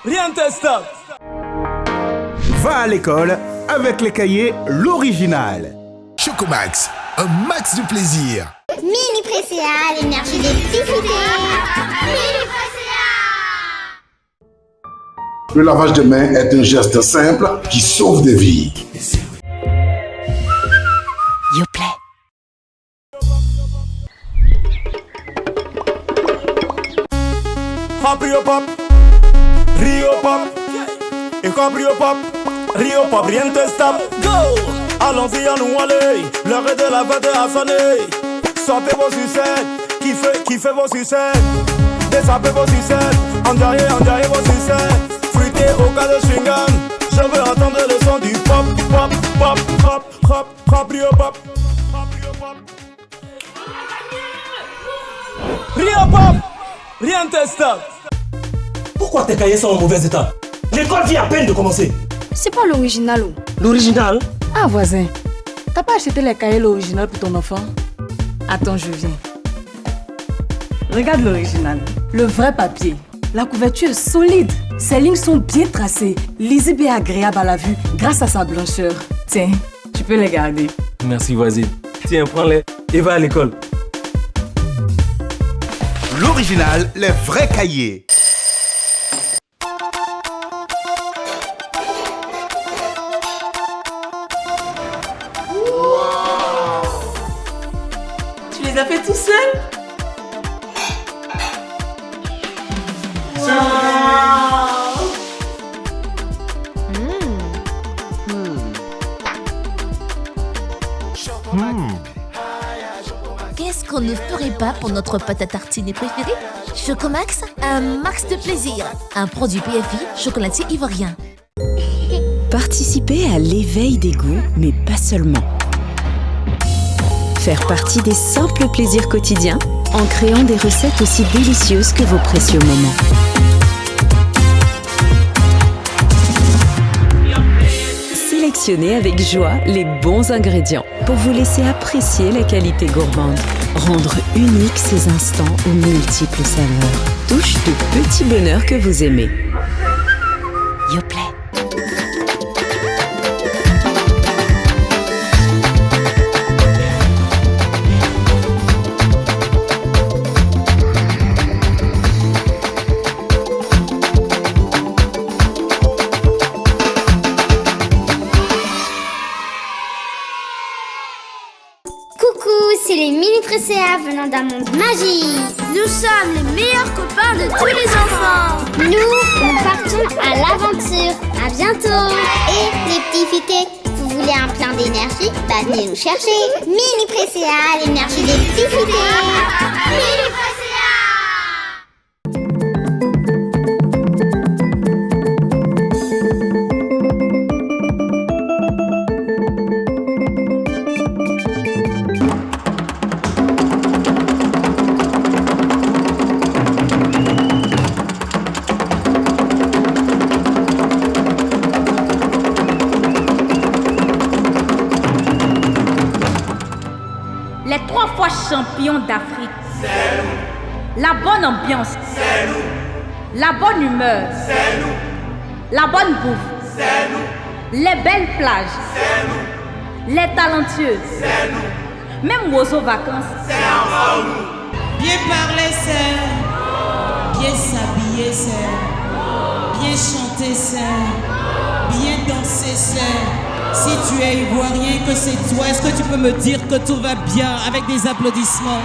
rien te stoppe. Va à l'école avec les cahiers l'original. Chocomax, un max de plaisir. Mini Presséa, l'énergie des petits fruits. Mini Presséa. Le lavage de mains est un geste simple qui sauve des vies. Yoplait. Rio pop, Rio pop, et quand Rio pop, Rio pop, rien te stoppe. Go! Allons-y, à nous aller, l'heure de la fête a sonné. Sortez vos sucettes, kiffez vos sucettes. Désapez vos sucettes, enjaillez vos sucettes. Fruitez au cas de chewing-gum, je veux entendre le son du pop, pop, pop, pop, pop, pop, Rio pop. Rio pop, rien te stoppe. Pourquoi tes cahiers sont en mauvais état? L'école vient à peine de commencer. C'est pas l'original ou? L'original? Ah voisin, t'as pas acheté les cahiers l'original pour ton enfant? Attends, je viens. Regarde l'original. Le vrai papier. La couverture est solide. Ses lignes sont bien tracées, lisible et agréable à la vue grâce à sa blancheur. Tiens, tu peux les garder. Merci voisine. Tiens, prends-les et va à l'école. L'original, les vrais cahiers. Tu les as fait tout seul? Qu'est-ce qu'on ne ferait pas pour notre pâte à tartiner préférée? Chocomax, un max de plaisir. Un produit PFI, chocolatier ivoirien. Participer à l'éveil des goûts, mais pas seulement. Faire partie des simples plaisirs quotidiens en créant des recettes aussi délicieuses que vos précieux moments. Sélectionnez avec joie les bons ingrédients pour vous laisser apprécier la qualité gourmande. Rendre uniques ces instants aux multiples saveurs. Touche de petits bonheurs que vous aimez. Yoplait. Coucou, c'est les Mini Presséa venant d'un monde magique. Nous sommes les meilleurs copains de tous les enfants. Nous partons à l'aventure. À bientôt. Et les petits futés, vous voulez un plein d'énergie? Bah venez nous chercher. Mini Presséa, l'énergie des petits futés. Mini Presséa. Les 3 fois champions d'Afrique. C'est nous. La bonne ambiance. C'est nous. La bonne humeur. C'est nous. La bonne bouffe. C'est nous. Les belles plages. C'est nous. Les talentueux. C'est nous. Même aux vacances. C'est encore nous. Bien parler, c'est. Bien s'habiller, c'est. Bien chanter, c'est. Bien danser, c'est. Si tu es ivoirien, que c'est toi, est-ce que tu peux me dire que tout va bien avec des applaudissements?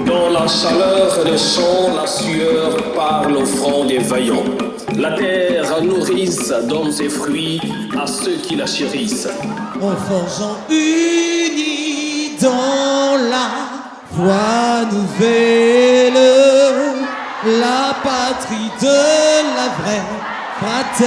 Dans la chaleur des champs, la sueur parle au front des vaillants. La terre nourrisse d'hommes et fruits à ceux qui la chérissent. En forgeant unis dans la foi nouvelle, la patrie de la vraie fraternité.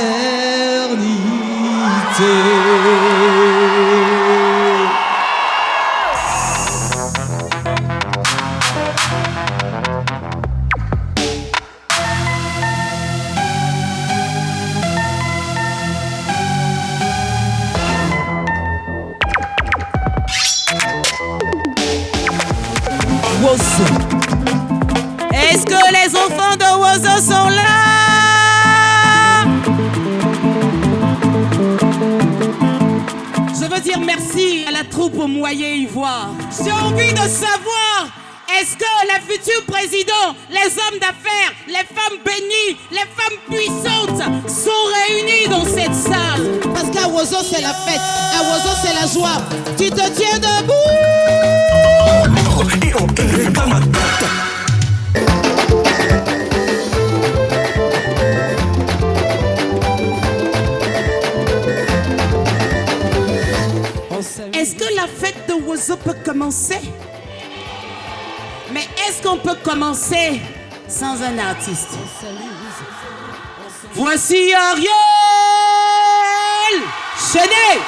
Est-ce que les enfants de Wozo sont là? Je veux dire merci à la troupe au Moyen Ivoire. J'ai envie de savoir, est-ce que les futurs présidents, les hommes d'affaires, les femmes bénies, les femmes puissantes sont réunis dans cette salle? Parce qu'à Wozo c'est la fête, à Wozo c'est la joie. Tu te tiens debout. Est-ce que la fête de Wozo peut commencer? Mais est-ce qu'on peut commencer sans un artiste? Voici Ariel Chenet.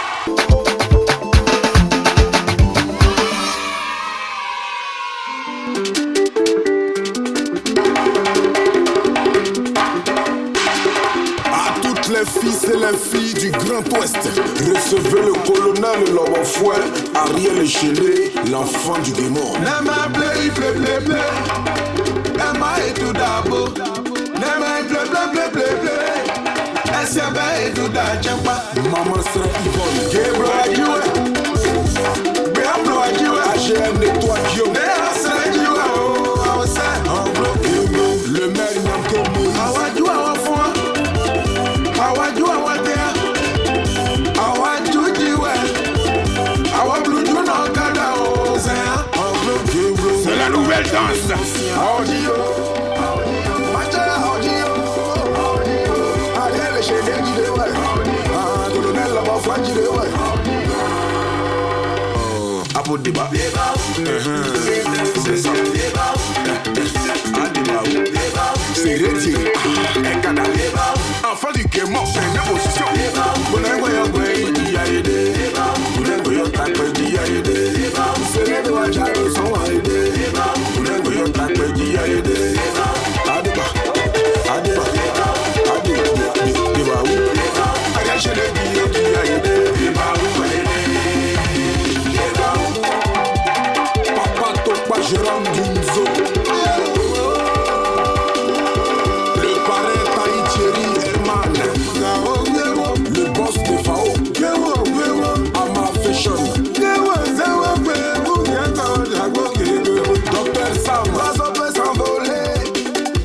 Les fils et les filles du Grand Ouest, recevez le colonel Lobofouet, Ariel Chenet, l'enfant du démon. Nema play, play, play, play. Nema et tout d'abo. Nema et play, play, play, play, play. SB et tout d'ajamba. Maman sera Yvonne. Gebro Adjoué. Béablo Adjoué. AGN et toi Guillaume. Néa sera Adjoué. Oh, Awasa. En bloc Guillaume. Le maire Namkemi. Awadjoué, Awafouan. Awaju awadea, awaju jiwe, awabluju no kada ozea. C'est la nouvelle danse. Audio, macha audio, Ariel Chenet jiwe, colonel Lobofouet jiwe. Apo débat, c'est ça. C'est retiré, Ekada. Enfant du Kémon, c'est une position. Bonengoyo Gwe, qui a aidé. Bonengoyo Takwe, qui a aidé. C'est les doigts Jaro sont aidés. Bonengoyo Takwe, qui a aidé. Adiba, Adiba, Adiba, Adiba, Ariel Chenet, qui a aidé. Papa Topa, Jérôme Dunzo. Le boss de Fao, Ama Fashion, Docteur Sam, l'oiseau peut s'envoler,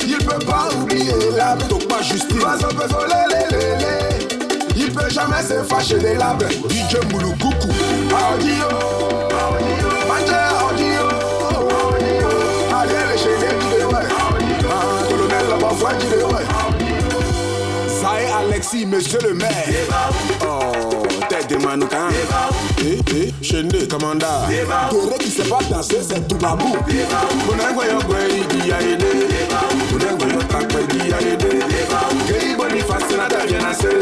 il peut pas oublier la Topa Justice. L'oiseau peut voler, il peut jamais se fâcher des labs. DJ Moulou-Koukou, audio, Manja audio, Ariel Chenet, colonel Lobofouet, Sae Alexis, monsieur le maire. Oh, tête de manoukan. Chenet, commandant. Kéré qui sait pas danser, c'est tout babou. Bonengoyo Gwe, qui a aidé. Bonengoyo Takwe, qui a aidé. Kei Boniface, nada bien assez.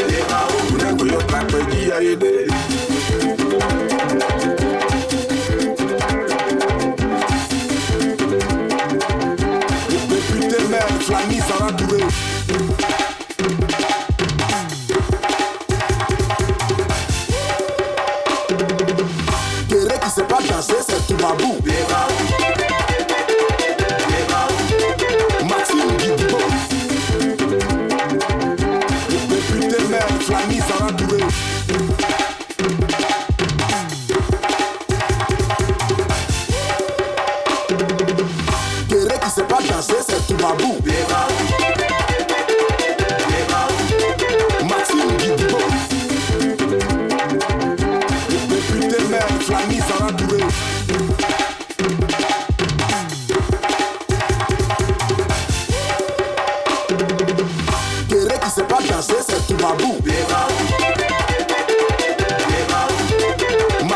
Bonengoyo Takwe, qui a aidé. Député maire, Flammy, Sarah Touré. C'est pas danser, c'est tout babou. Maxime Guidibo. Député maire, Flammy, Sarah Touré. Kéré qui sait pas danser, c'est tout babou. Maxime Guidibo. Député maire, Flammy, Sarah Touré. Kéré qui sait pas danser, c'est tout babou.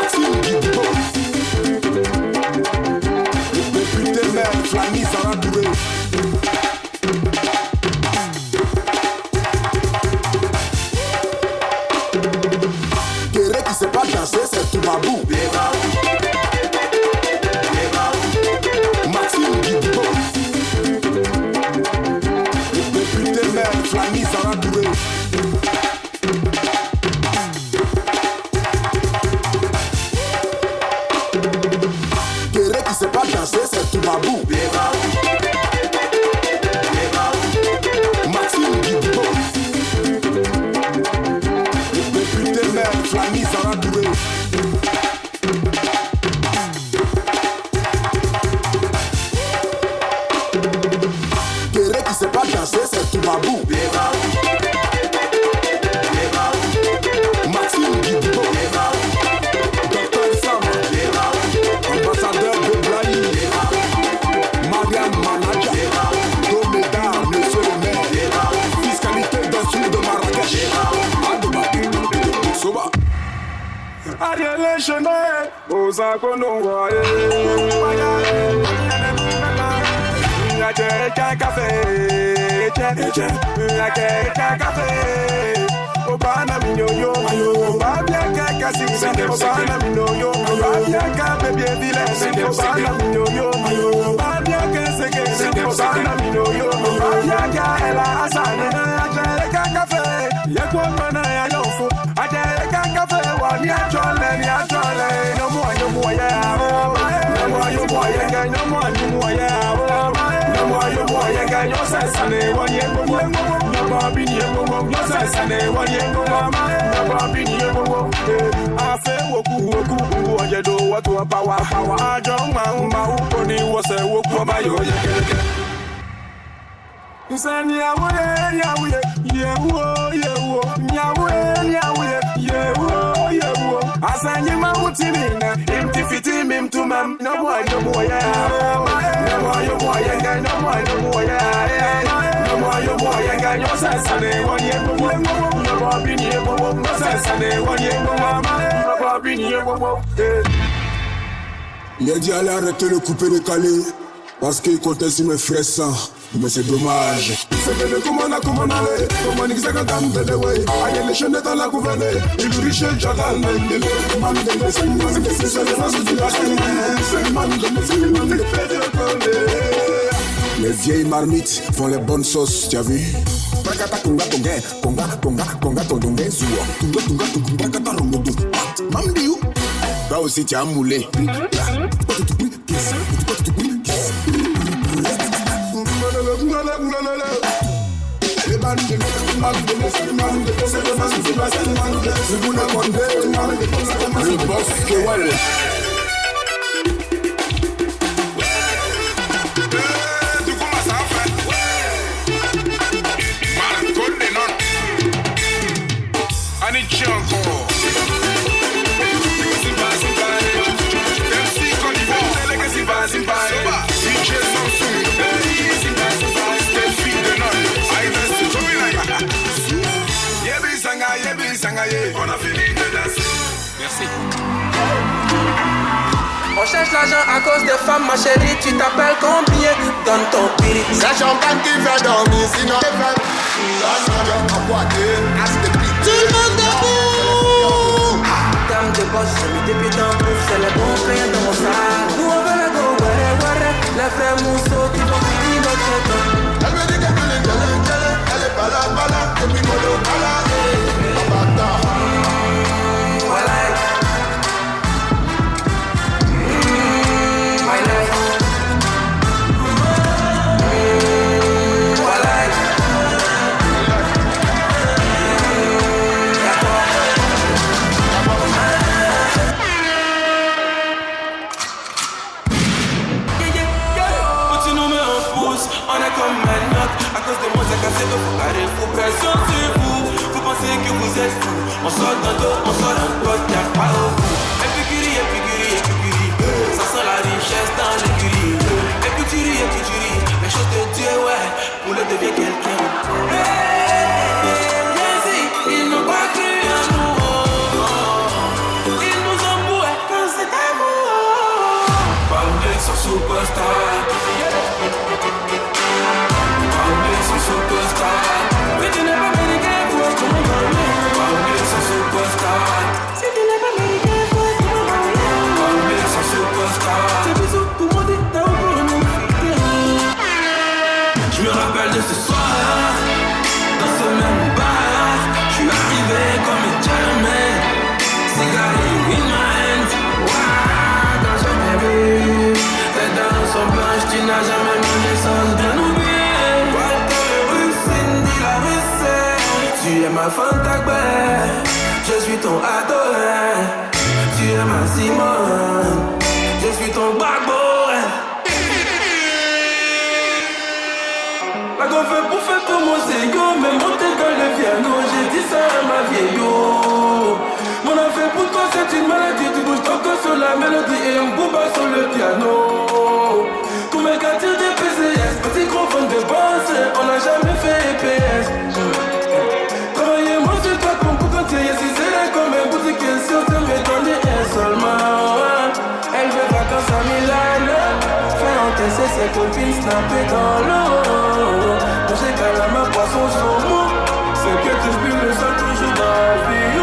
Maxime Guidibo. Député maire, Flammy, Sarah Touré. Kéré qui sait pas danser, c'est tout babou. Maxime Guidibo. Député maire, Flammy, Sarah Touré. Kéré qui sait pas danser, c'est tout babou. danser, c'est tout babou. Maxime Guidibo, Dr Sam, ambassadeur de Blaï, Mariam Manaja, Domeda, monsieur le maire, fiscalité d'un sud de Marrakech, Adoba, Soba. Ariel les chenets, aux akonos, qu'un café, qu'un café. Obana minyoyo, obabia kaka sisi, obana minyoyo, obabia kaka bien dilé, obana minyoyo, obabia kese, obana minyoyo, obabia kaka ela asane, ajere kaka fe, yekwa mana ya yofu, ajere kaka fe, wani achole, no mo ya, no mo ya, no mo ya. Moye ganyo sasane wanye momo Nababi niye momo Nyo sasane wanye momo Nababi niye momo Afe woku Uwajedo watu wa power Ajo ma uponi wase woku Wabayo yekeleke Nsani yawe Yewo Asanyi mautimina Imtifiti mimtumam Namoyo moya Namoyo moya Namoyo moya Ganyo sasane wanye momo Nababi niye momo Sasane wanye momo Nababi niye momo Il a dit allez arrêter de couper le calé parce qu'il comptait sur mes frères sang. Mais c'est dommage. C'est que le commandant, comment il s'est gardé de l'oué. Aïe, les chaînes dans la gouvernée. Il riche, j'adore le man de mes c'est le reste du lâcher. C'est le man de mes les vieilles marmites font les bonnes sauces, tu as vu? Brakata kunga tondonge zuo. Tunga kata rongodo. Mamdiou. Toi aussi tu as moulé. Le boss Kewal. On a fini de danser. Merci. On cherche l'argent à cause des femmes, ma chérie. Tu t'appelles combien? Donne ton piri. C'est champagne qui fait dormir, sinon les femmes. Tout le monde debout. Dame de boss, j'ai mis des pieds dans le bouffe. C'est les bons payants dans mon salle. Nous on veut la go, ware. Les frères Mousseau qui vont finir notre temps. Elle me dit qu'elle est bala. Depuis mon dos, bala. On sort d'un dos, on sort d'un pote, y'a pas au bout. Épicuri, ça sent la richesse dans l'écurie. Épicuri, les choses de Dieu, ouais, pour le devient quelqu'un. Ils n'ont pas cru en nous. Ils nous ont boué quand c'est amour. Parler sur superstar. Parler sur superstar. Mais tu n'es pas américain pour être mon ami. Si tu n'es pas américain, faut être mon ami. Parler sur superstar. Tes bisous, tout le monde est down pour nous. Je me rappelle de ce soir, dans ce même bar. Je suis arrivé comme un gentleman. Cigarette in my hand. Wow, quand je t'ai vu, tes dents sont blanches, tu n'as jamais mangé sans bien oublier. Walter, rue Cindy, la recette. Tu es ma fantagbe. Je suis ton adoré, tu es ma Simone, je suis ton bagbo. Pas qu'on fait pour faire tout mon ségo, mais monter dans le piano, j'ai dit ça à ma vieillot. Mon affaire pour toi c'est une maladie, tu bouges ton corps sur la mélodie et un booba sur le piano. Tous mes quartiers des PCS, petit gros fond de boss, on n'a jamais fait EPS. Travaillez-moi sur toi comme pour continuer, si c'est comme un boutique sur te m'étonner seulement. Elle veut vacances à Milan, faire encaisser ses copines snapper dans l'eau. Manger calamar, poisson, saumon, c'est que tu plus le sang toujours dans la vie.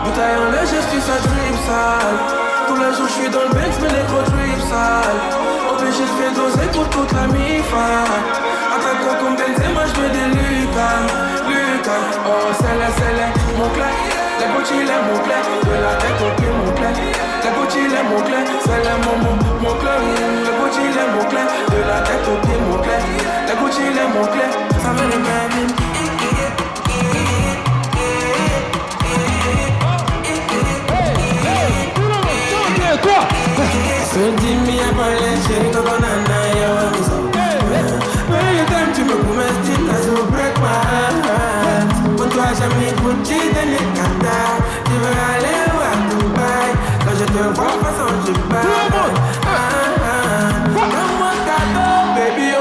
Bouteille en lait, je suis sa drip sale. Tous les jours je suis dans le Benz, mais les gros drip sale. Obligé de faire doser pour toute la mi-fa. Attaquant comme Benzema, je mets des Lucas. Oh c'est mon clé. Les boutils, les mon clé. De la tête au pied, mon clé. Les boutils, les mon clé. C'est mon clé. Les boutils, les mon clé. De la tête au pied, mon clé. Les boutils, les mon clé. Ça me les mêmes. Dis me a parler, chérie, to banana, when you time to make me still as you break my heart. Quand toi jamais Gucci de Nikanda, tu veux aller où à Dubaï? Quand je te vois façon je baille. Donne-moi cadeau, baby oh.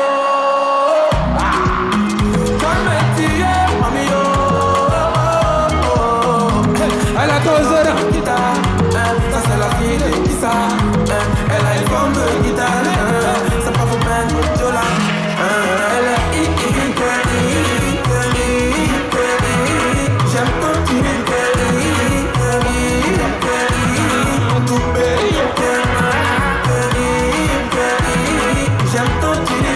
Toi me tire, mami oh. Elle a causé la guitare, ça c'est la fille de Kissa. Elle a une forme de guitare, ça pas vous peindre de la. Elle est j'aime quand tu es tout belle. J'aime quand tu es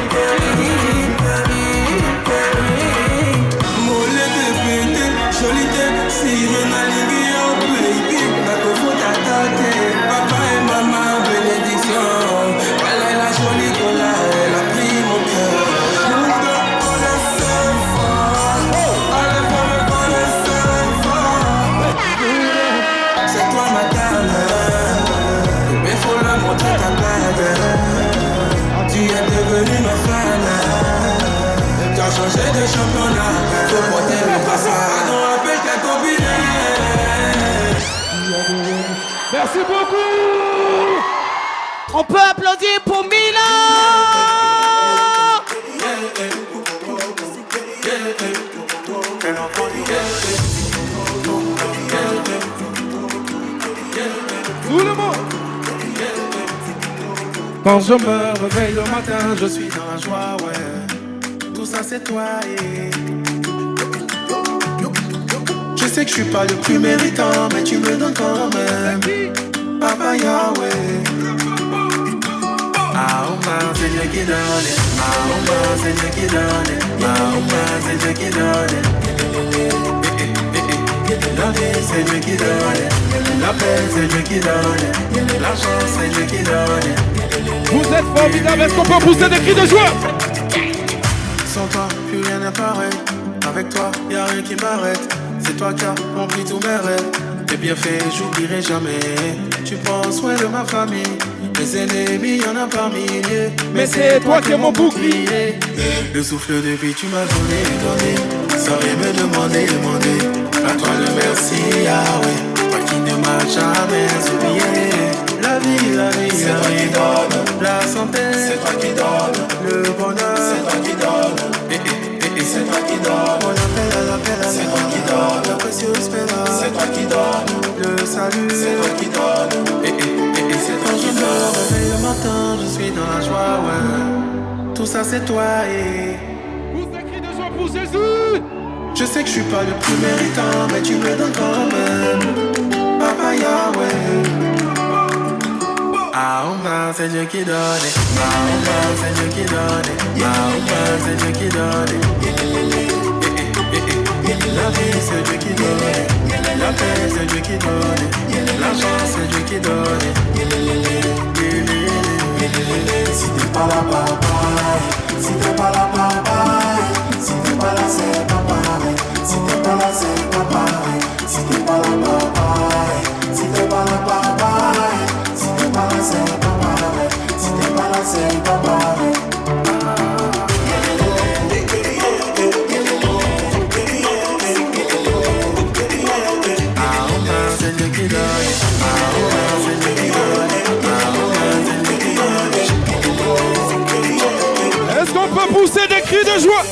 mollet de beauté, jolité, sirène à l'iguillon, baby. N'a que faut t'attaquer, papa et maman, bénédiction. Elle est la jolie cola, elle a pris mon cœur. C'est toi madame, mais faut la montrer ta bague. Tu es devenue ma fan. Tu as changé de championnat, faut porter le passage. On rappelle ta copine. Merci beaucoup. On peut applaudir pour Milan. Tout le monde. Quand je me réveille le matin, je suis dans la joie, ouais. Tout ça c'est toi et... Je sais que je suis pas le plus méritant, mais tu me donnes quand même. Papa Yahweh. Mahoma, c'est Dieu qui donne. Mahoma, c'est Dieu qui donne. Mahoma, c'est Dieu qui donne. La vie, c'est Dieu qui donne. La paix, c'est Dieu qui donne. L'argent, c'est Dieu qui donne. Vous êtes formidables, est-ce qu'on peut pousser des cris de joie? Sans toi, plus rien n'est pareil. Avec toi, y'a rien qui m'arrête. C'est toi qui as rempli tous mes rêves. Tes bienfaits, j'oublierai jamais. Tu prends soin de ma famille. Mes ennemis, y'en a par milliers. Mais c'est toi qui es mon bouclier. Le souffle de vie, tu m'as donné. Sans rien me demander. À toi le merci, Yahweh. Toi qui ne m'as jamais oublié. La vie, c'est toi qui donne. La santé, c'est toi qui donne. Le bonheur, c'est toi qui donne. Et c'est toi qui donne. Mon appel, c'est toi qui donne. La précieuse espérance, c'est toi qui donne. Le salut, c'est toi qui donne. Et c'est toi qui donne. Quand je me réveille le matin, je suis dans la joie, ouais. Tout ça c'est toi et... Pousse des cris de joie pour Jésus. Je sais que je suis pas le plus méritant, mais tu me donnes quand même. Papa Yahweh. Mahoma, c'est Dieu qui donne. Mahoma, c'est Dieu qui donne. Mahoma, c'est Dieu qui donne. La vie, c'est Dieu qui donne. La paix, c'est Dieu qui donne. L'argent, c'est Dieu qui donne. Si t'es pas là, papa. Si t'es pas là, papa. Si t'es pas là, c'est pas pareil. Si t'es pas là, c'est pas pareil. Si t'es pas là, papa. Si t'es pas là, papa. Si t'es pas là, c'est pas pareil. Si t'es pas là, c'est pas pareil. peut pousser des cris de joie?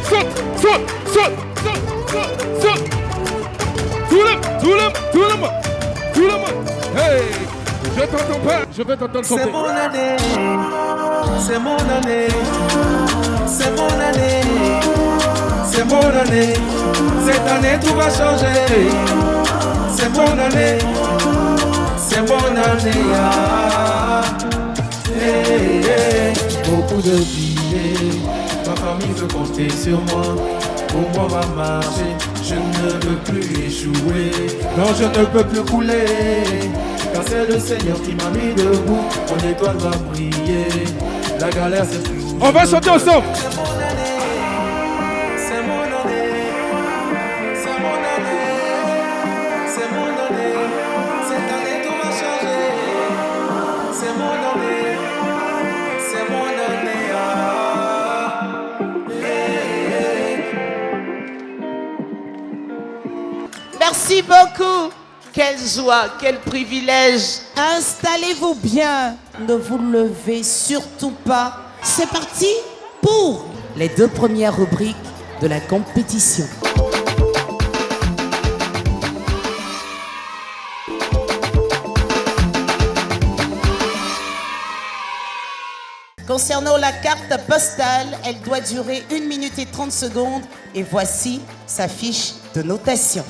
Saute, saute, saute, saute, saute, saute. Tout le monde. Hey, je t'entends pas, je vais t'entendre chanter. C'est mon année, c'est mon année, c'est mon année, c'est mon année. Cette année tout va changer. C'est mon année, c'est mon année. Ah. Hey, hey. Beaucoup de billets, ma famille veut compter sur moi. Pour moi va marcher, je ne veux plus échouer. Non, je ne peux plus couler, car c'est le Seigneur qui m'a mis debout. Mon étoile va briller, la galère c'est plus. On va chanter ensemble. C'est mon année, c'est mon année, c'est mon année, c'est mon année. Cette année tout va changer. C'est mon année, c'est mon année. Ah. Hey, hey. Merci beaucoup. Quelle joie, quel privilège. Installez-vous bien. Ne vous levez surtout pas. C'est parti pour les 2 premières rubriques de la compétition. Concernant la carte postale, elle doit durer 1 minute et 30 secondes. Et voici sa fiche de notation.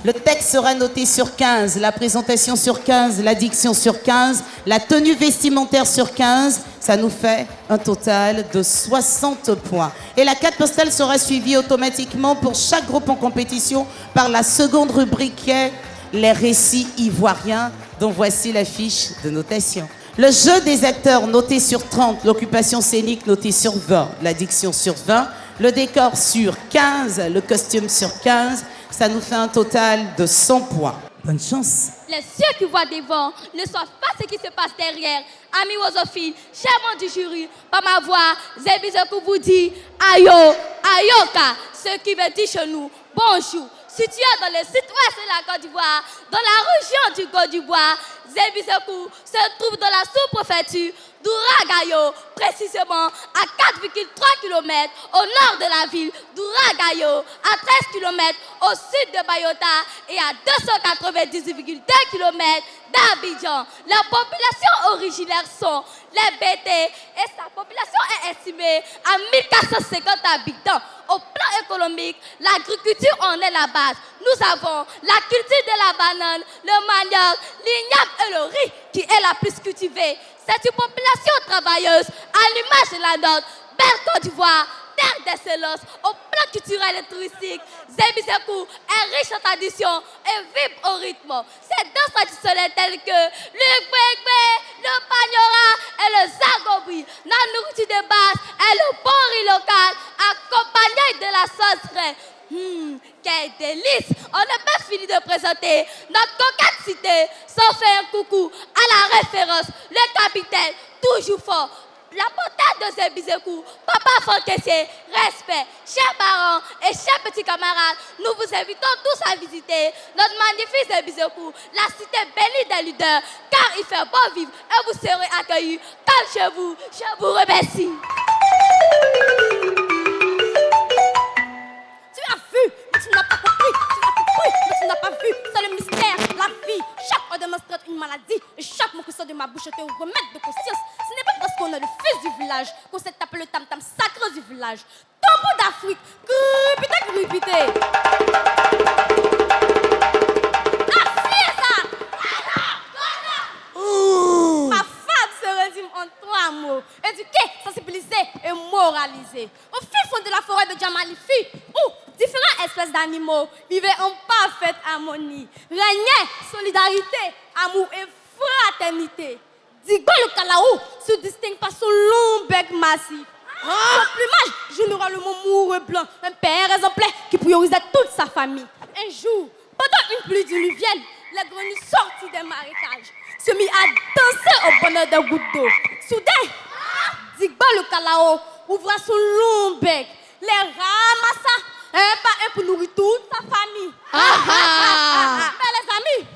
Le texte sera noté sur 15, la présentation sur 15, la diction sur 15, la tenue vestimentaire sur 15. Ça nous fait un total de 60 points. Et la carte postale sera suivie automatiquement pour chaque groupe en compétition par la seconde rubrique qui est les récits ivoiriens, dont voici la fiche de notation. Le jeu des acteurs noté sur 30, l'occupation scénique notée sur 20, la diction sur 20, le décor sur 15, le costume sur 15. Ça nous fait un total de 100 points. Bonne chance. Les cieux qui voient devant ne savent pas ce qui se passe derrière. Amis Wozophile, chers membres du jury, par ma voix, Zébizekou vous dit Ayo, Ayoka, ce qui veut dire chez nous bonjour. Situé dans le sud-ouest de la Côte d'Ivoire, dans la région du Côte d'Ivoire, Zébizekou se trouve dans la sous-préfecture d'Ouragayo, précisément à 4,3 km au nord de la ville d'Ouragayo, à 13 km au sud de Bayota et à 298,2 km d'Abidjan. La population originaire sont les Bété et sa population est estimée à 1450 habitants. Au plan économique, l'agriculture en est la base. Nous avons la culture de la banane, le manioc, l'igname et le riz qui est la plus cultivée. C'est une population travailleuse à l'image de la nôtre. Belle Côte d'Ivoire, terre d'excellence au plan culturel et touristique. Zébizekou est riche en tradition et vibre au rythme. Ces danses traditionnelles telles que le gbegbe, le pagnora et le zagobri, la nourriture de base et le bon riz local accompagné de la sauce fraîche. Quel délice! On n'a pas fini de présenter notre coquette cité sans faire un coucou à la référence, le capitaine, toujours fort. La potade de Zébizekou, papa Francaissier, respect, chers parents et chers petits camarades, nous vous invitons tous à visiter notre magnifique Zébizekou, la cité bénie des leaders, car il fait bon vivre et vous serez accueillis comme chez vous. Je vous remercie. Tu as vu, mais tu n'as pas compris. Tu as compris, mais tu n'as pas vu. C'est le mystère, la vie. Chaque ordonnance traite une maladie. Et chaque mot qui sort de ma bouche est un remède de conscience. Ce n'est pas parce qu'on est le fils du village qu'on s'est tapé le tam-tam sacré du village. Tombeau d'Afrique, gripité. La fille, ça. Ma femme se résume en 3 mots. Éduquer, sensibiliser et moraliser. Au fin fond de la forêt de Djamalifi, où différentes espèces d'animaux vivaient en parfaite harmonie. Régnait solidarité, amour et fraternité. Digbo le Kalaou se distingue par son long bec massif. Son plumage généralement moureux blanc, un père exemplaire qui priorisait toute sa famille. Un jour, pendant une pluie diluvienne, les grenouilles sorties des marécages se mit à danser au bonheur des gouttes d'eau. Soudain, Digbo le Kalaou ouvra son long bec, les ramassa un par un pour nourrir toute sa famille. Mais les amis,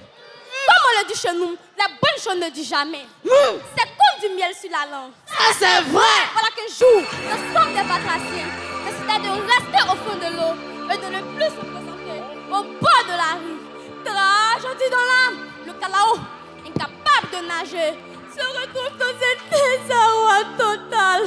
comme on le dit chez nous, la bonne chose ne dit jamais. C'est comme du miel sur la langue. Ça c'est vrai. Voilà qu'un jour, le sang des batraciens décida de rester au fond de l'eau et de ne plus se présenter au bord de la rive. Tragédie dans l'âme, le Kalao, incapable de nager, se retrouve dans un désarroi total.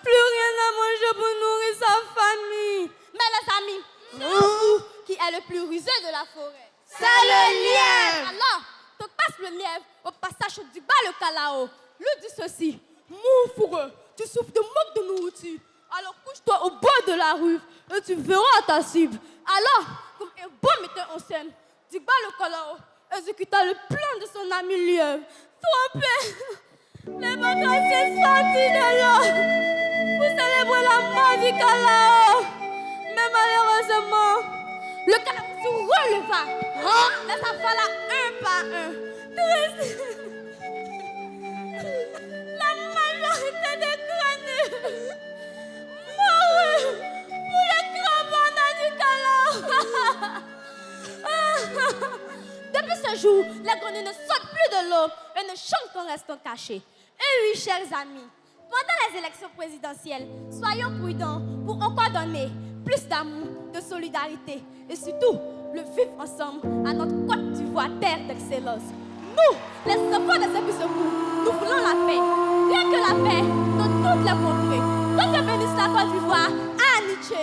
Plus rien à manger pour nourrir sa famille. Mais les amis, c'est vous qui est le plus rusé de la forêt. C'est le lièvre. Alors, te passe le lièvre au passage du bas le Kalao. Lui dit ceci: mon fourreux, tu souffres de manque de nourriture. Alors couche-toi au bord de la rue et tu verras ta cible. Alors, comme un bon metteur en scène, du bas le Kalao exécuta le plan de son ami lièvre. Trompé, les batraciens sortis de l'eau pour célébrer la mort du Kalao. Mais malheureusement, le Kalao se releva. Mais ça falla un par un. La majorité des grenouilles mourut pour le grand bonheur du Kalao. Depuis ce jour, les grenouilles ne sortent plus de l'eau et ne chantent qu'en restant cachées. Et oui, chers amis, pendant les élections présidentielles, soyons prudents pour encore donner plus d'amour, de solidarité et surtout le vivre ensemble à notre Côte d'Ivoire, terre d'excellence. Nous, les enfants de ce qui se mourent, nous voulons la paix. Rien que la paix dans toutes les contrées. Quand je bénisse la Côte d'Ivoire, à Nietzsche.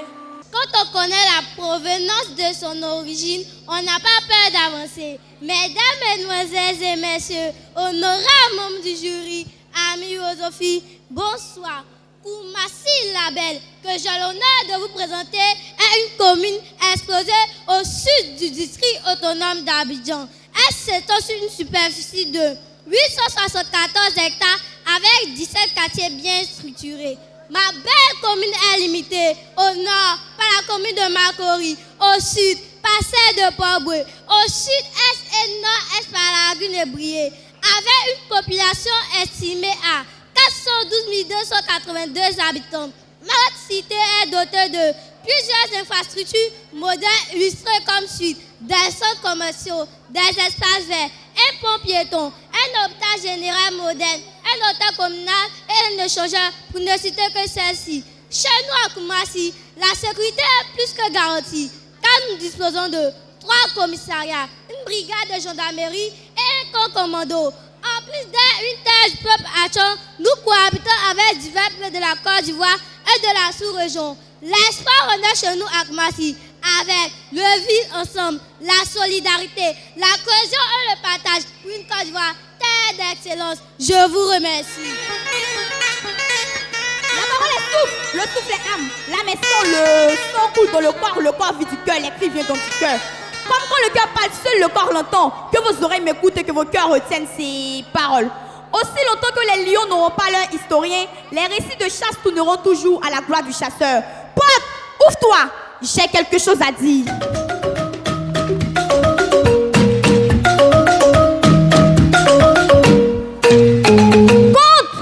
Quand on connaît la provenance de son origine, on n'a pas peur d'avancer. Mesdames, mesdemoiselles et messieurs, honorables membres du jury, amis Rosophie, bonsoir. Koumassi Label, que j'ai l'honneur de vous présenter, est une commune exposée au sud du district autonome d'Abidjan. Elle s'étend sur une superficie de 874 hectares avec 17 quartiers bien structurés. Ma belle commune est limitée au nord par la commune de Makori, au sud par celle de Port-Boué, au sud-est et nord-est par la lagune de Brié, avec une population estimée à 412 282 habitants. Notre cité est dotée de plusieurs infrastructures modernes illustrées comme suite: des centres commerciaux, des espaces verts, un pont piéton, un hôpital général moderne, un hôtel communal et un échangeur, pour ne citer que celle-ci. Chez nous à Koumassi, la sécurité est plus que garantie, car nous disposons de 3 commissariats, une brigade de gendarmerie et un camp commando. En plus d'une terre du peuple Hachon, nous cohabitons avec divers peuples de la Côte d'Ivoire et de la sous-région. L'espoir renaît chez nous à Koumassi avec le vivre ensemble, la solidarité, la cohésion et le partage pour une Côte d'Ivoire terre d'excellence. Je vous remercie. La parole est souffle, le souffle est âme, l'âme est sang, le sang coule dans le corps vit du cœur, les cris viennent dans du cœur. Comme quand le cœur parle, seul le corps l'entend. Que vos oreilles m'écoutent et que vos cœurs retiennent ces paroles. Aussi longtemps que les lions n'auront pas leur historien, les récits de chasse tourneront toujours à la gloire du chasseur. Pote, ouvre-toi, j'ai quelque chose à dire. Conte,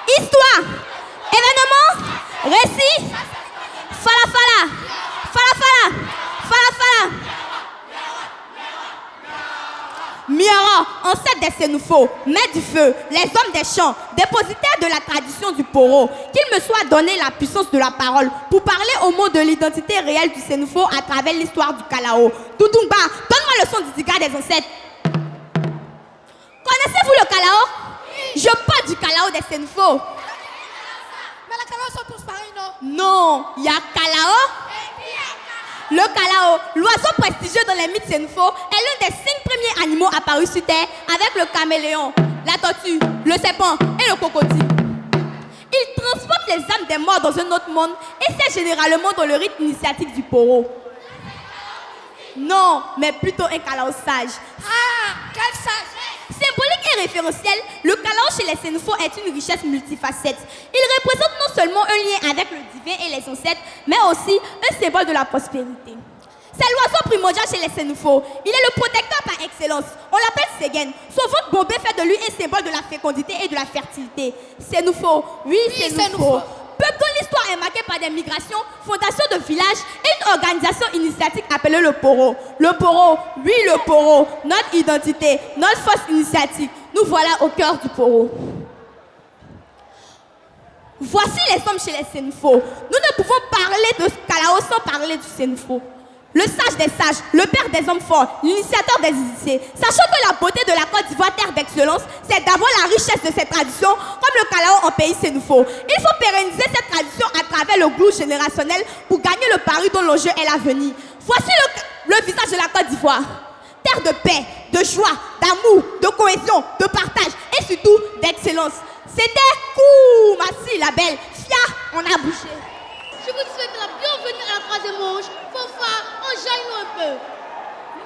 histoire, événement, récit, fala. Miara, ancêtre des Sénoufos, maître du feu, les hommes des champs, dépositaires de la tradition du Poro, qu'il me soit donné la puissance de la parole pour parler au mot de l'identité réelle du Sénoufo à travers l'histoire du Kalao. Doudoumba, donne-moi le son du Diga des ancêtres. Connaissez-vous le Kalao? Je parle du Kalao des Sénoufos. Mais les Kalaos sont tous pareils, non? Non, il y a Kalao. Le Kalao, l'oiseau prestigieux dans les mythes Sénoufos, est l'un des 5 premiers animaux apparus sur Terre avec le caméléon, la tortue, le serpent et le crocodile. Il transporte les âmes des morts dans un autre monde et c'est généralement dans le rite initiatique du Poro. Non, mais plutôt un Kalao sage. Ah, quel sage! Symbolique et référentiel, le Kalao chez les Sénoufos est une richesse multifacette. Il représente non seulement un lien avec le divin et les ancêtres, mais aussi un symbole de la prospérité. C'est l'oiseau primordial chez les Sénoufos. Il est le protecteur par excellence. On l'appelle Ségen. Son ventre bombé fait de lui un symbole de la fécondité et de la fertilité. Sénoufo, oui Sénoufo. peuple dont l'histoire est marquée par des migrations, fondation de villages et une organisation initiatique appelée le Poro. Le Poro, oui le Poro, notre identité, notre force initiatique. Nous voilà au cœur du Poro. Voici les hommes chez les Sénifo. Nous ne pouvons parler de Kalao sans parler du Sénifo. Le sage des sages, le père des hommes forts, l'initiateur des initiés. Sachant que la beauté de la Côte d'Ivoire, terre d'excellence, c'est d'avoir la richesse de ses traditions, comme le Kalao en pays Sénifo. Il faut pérenniser cette tradition à travers le goût générationnel pour gagner le pari dont l'enjeu est l'avenir. Voici le visage de la Côte d'Ivoire. Terre de paix, de joie, d'amour, de cohésion, de partage et surtout d'excellence. C'était Koumassi la belle, Fia, on a bougé. Je vous souhaite la bienvenue à la troisième manche. Fofa, enjaille-nous un peu.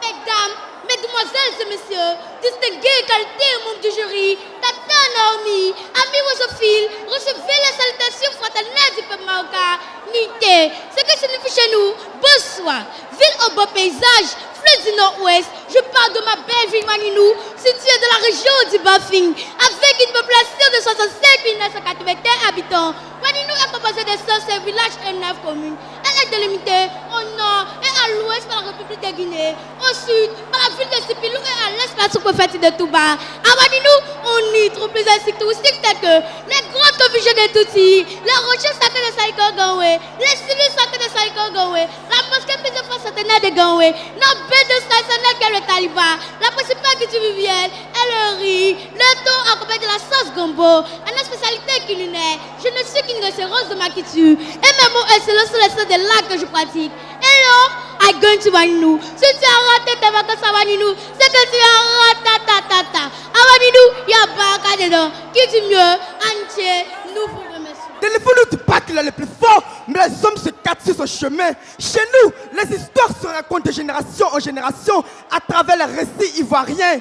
Mesdames, mesdemoiselles et messieurs, distingués qualités et membres du jury, Tata Naomi, Ami Wosophile, recevez les salutations fraternelles du peuple marocain. Nité, ce que signifie chez nous, bonsoir. Ville au beau paysage, fleuve du nord-ouest. Je parle de ma belle ville Maninou, située dans la région du Bafing, avec une population de 65 981 habitants. Maninou est composée de 105 villages et 9 communes. Elle est délimitée au nord et à l'ouest par la République de Guinée, au sud par la ville de Sipilou et à l'est par la sous-préfecture de Touba. À Maninou, on y trouve plusieurs sites touristiques tels que les grandes confusions de Touti, les rochers sacrés de Saïko Gawé, les civils sacrés de Saïko Gawé, la mosquée plusieurs fois centenaire de Gawé, notre baie de traditionnelle qu'est le Taliba, la principale culture vivienne est le riz, le thon accompagné de la sauce gombo, une spécialité culinaire. Je ne suis qu'une référence de ma culture et mes mots excellents sont les sons de l'art que je pratique. Hello, I going to Maninou. Si tu as raté tes vacances à Maninou, c'est que tu as raté. À Maninou, il y a pas dedans. Qui dit mieux, entier, nous vous remercions. Téléphone ne dit pas qu'il est le plus fort, mais les hommes se cassent sur son chemin. Chez nous, les histoires se racontent de génération en génération à travers les récits ivoiriens.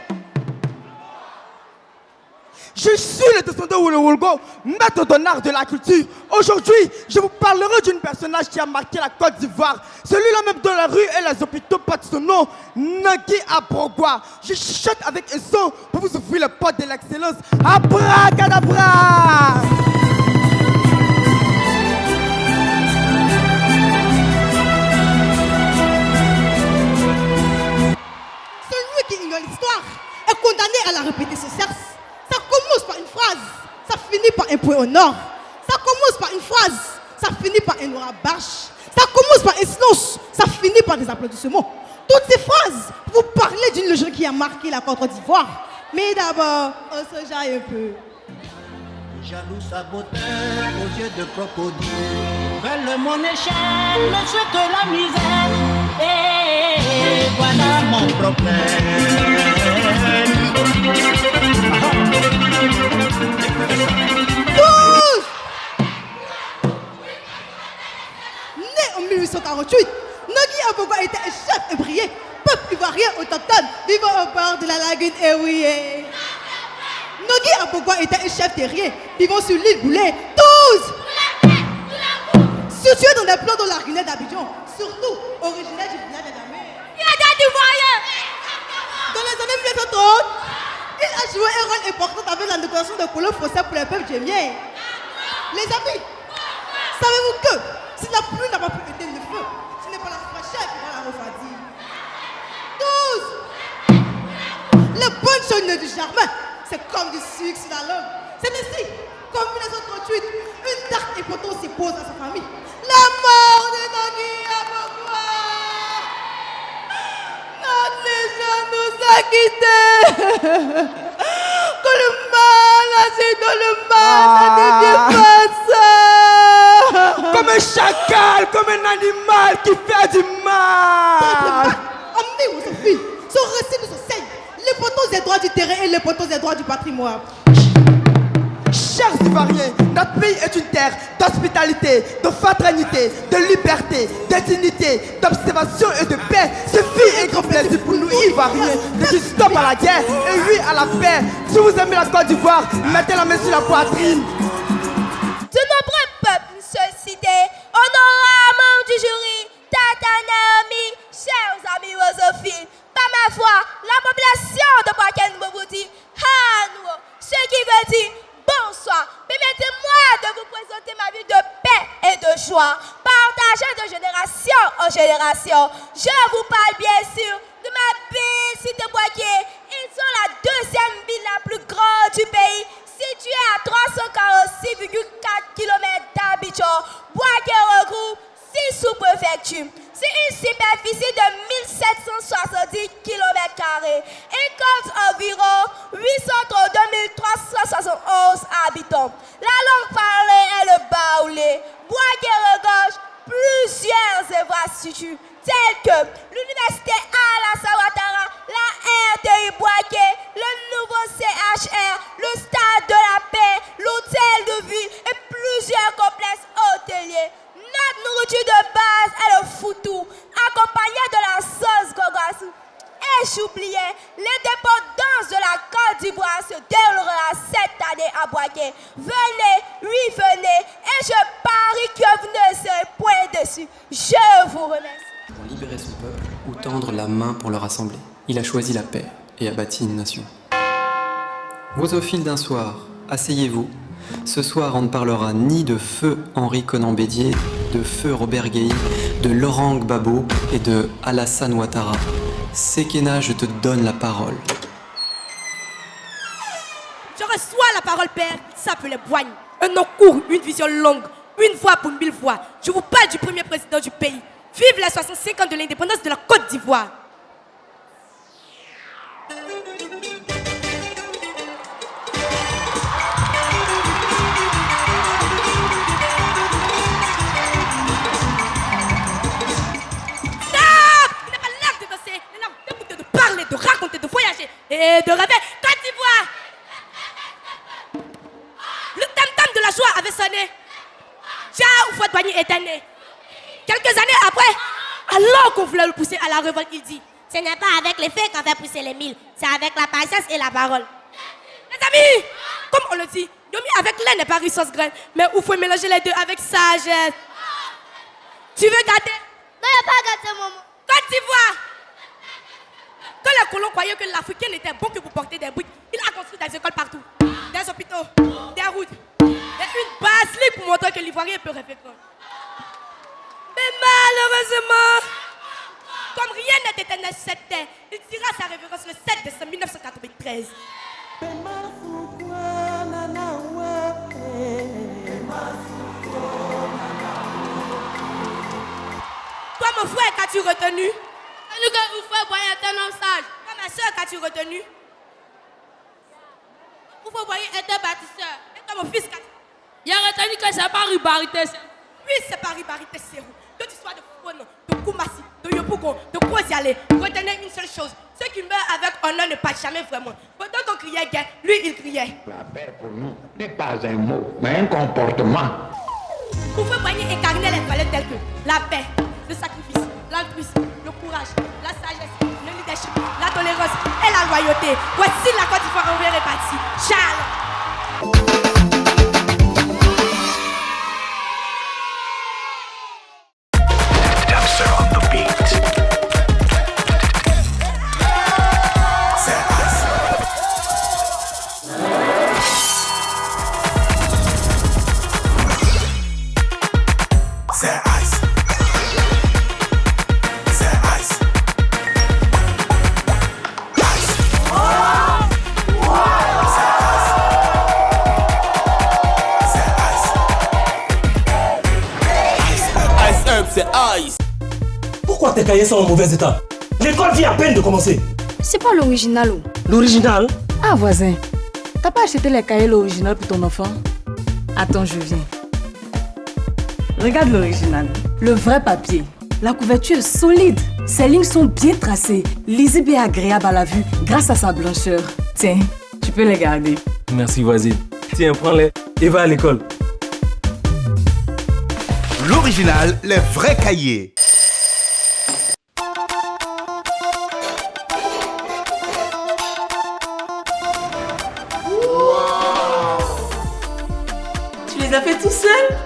Je suis le descendant Wolgo, maître d'honneur de la culture. Aujourd'hui, je vous parlerai d'un personnage qui a marqué la Côte d'Ivoire. Celui-là même dans la rue et les hôpitaux portent son nom, Nagui Abrogwa. Je chuchote avec un son pour vous ouvrir les portes de l'excellence. Abracadabra! Celui qui ignore l'histoire est condamné à la répéter sans cesse. Ça commence par une phrase, ça finit par un point au nord. Ça commence par une phrase, ça finit par un orabarche. Ça commence par un silence, ça finit par des applaudissements. Toutes ces phrases, vous parlez d'une légende qui a marqué la Côte d'Ivoire. Mais d'abord, on se jaille un peu. Jaloux saboteur aux yeux de crocodile, veulent mon échelle, ne souhaite que la misère. Et voilà mon problème. Né en 1848, Nagui Abrogwa était un chef ébrié, peuple ivoirien autochtone vivant au bord de la lagune Ewié. Nagui Abrogwa était un chef terrien vivant sur l'île Boulay. 12 situé dans des plans de la Guinée d'Abidjan, surtout originaire du village d'Adamé. Dans les années 1930, il a joué un rôle important avec la négociation de colons français pour les peuples djemmiens. Les amis, savez-vous que si la pluie n'a pas pu éteindre le feu, ce n'est pas la fraîcheur qui va la refroidir. 12 les bonnes choses du jardin, c'est comme du sucre sur la langue. C'est ainsi qu'en 1938, une date importante s'impose à sa famille. La mort de Nagui Abrogwa. Notre nation nous a quittés. Que le mal agit dans le mal, ça devient pas ça. Comme un chacal, comme un animal qui fait du mal. Ami Wosophile, son récit nous enseigne l'importance des droits du terrain et l'importance des droits du patrimoine. Chers Ivoiriens, notre pays est une terre d'hospitalité, de fraternité, de liberté, de dignité, d'observation et de paix. Ce fut un grand plaisir pour nous Ivoiriens de dire stop à la guerre et oui à la paix. Si vous aimez la Côte d'Ivoire, mettez la main sur la poitrine. De nombreux peuples sollicités, honorables membres du jury, Tata Naomi, chers amis Wosophile, par ma foi, la population de Baken vous dit Hanwo, ce qui veut dire bonsoir. Permettez-moi de vous présenter ma ville de paix joie, partagée de génération en génération. Je vous parle bien sûr de ma ville Cité Boaké. Ils sont la deuxième ville la plus grande du pays, située à 346,4 km d'habitants. Boaké regroupe 6 sous-préfectures. C'est une superficie de 1770 km² et compte environ 832 371 habitants. La langue parlée est le baoulé. Boaké regorge plusieurs infrastructures telles que l'université Alassane Ouattara, la RTI Boaké, le nouveau CHR, le stade de la paix, l'hôtel de ville et plusieurs complexes hôteliers. Notre nourriture de base est le foutou, accompagné de la sauce gogossou. Et j'oubliais, l'indépendance de la Côte d'Ivoire se déroulera cette année à Boaké. Venez, oui venez, et je parie que vous ne serez point dessus. Je vous remercie. Pour libérer son peuple ou tendre la main pour le rassembler, il a choisi la paix et a bâti une nation. Vous au fil d'un soir, asseyez-vous. Ce soir, on ne parlera ni de feu Henri Conan Bédier, de feu Robert Guéhi, de Laurent Gbagbo et de Alassane Ouattara. Sekena, je te donne la parole. Je reçois la parole, père. Il s'appelait Boigne. Un nom court, une vision longue, une voix pour 1000 voix. Je vous parle du premier président du pays. Vive les 65 ans de l'indépendance de la Côte d'Ivoire. De raconter, de voyager et de rêver. Côte d'Ivoire. Le tam-tam de la joie avait sonné. Ciao, Fouad Boigny était né. Quelques années après, alors qu'on voulait le pousser à la révolte, il dit: ce n'est pas avec les faits qu'on fait pousser les milles, c'est avec la patience et la parole. Les amis, comme on le dit, Yomi avec lait n'est pas riche sauce graine, mais il faut mélanger les deux avec sagesse. Tu veux gâter? Non, il n'y a pas gâter, maman. Côte d'Ivoire. Quand les colons croyaient que l'Africain n'était bon que pour porter des briques, il a construit des écoles partout, des hôpitaux, des routes et une basilique pour montrer que l'Ivoirien peut rêver grand. Mais malheureusement, comme rien n'est éternel sur cette terre, il dira sa révérence le 7 décembre 1993. Toi, mon frère, qu'as-tu retenu? Nous que vous faites Boigny était un homme sage. Toi, ma soeur, qu'as-tu retenu? Vous Boigny était bâtisseur. Et toi, mon fils, qu'as-tu? Il a retenu que c'est pas Ribarité. Oui, c'est pas Ribarité, c'est où? De l'histoire de Fono, de Koumassi, de Yopougon, de Kouazialé. Retenez une seule chose. Ceux qui meurent avec honneur ne partent jamais vraiment. Pendant qu'on criait guerre, lui, il criait. La paix pour nous n'est pas un mot, mais un comportement. Vous Boigny incarner les valeurs telles que la paix, le sacrifice, l'altruisme, le courage, la sagesse, le leadership, la tolérance et la loyauté. Voici la Côte d'Ivoire en est bâtie. Charles. Pourquoi tes cahiers sont en mauvais état? L'école vient à peine de commencer. C'est pas l'original ou? L'original? Ah voisin, t'as pas acheté les cahiers l'original pour ton enfant? Attends, je viens. Regarde l'original. Le vrai papier. La couverture est solide. Ses lignes sont bien tracées, lisible et agréable à la vue grâce à sa blancheur. Tiens, tu peux les garder. Merci voisine. Tiens, prends-les et va à l'école. L'original, les vrais cahiers. Tu les as fait tout seul?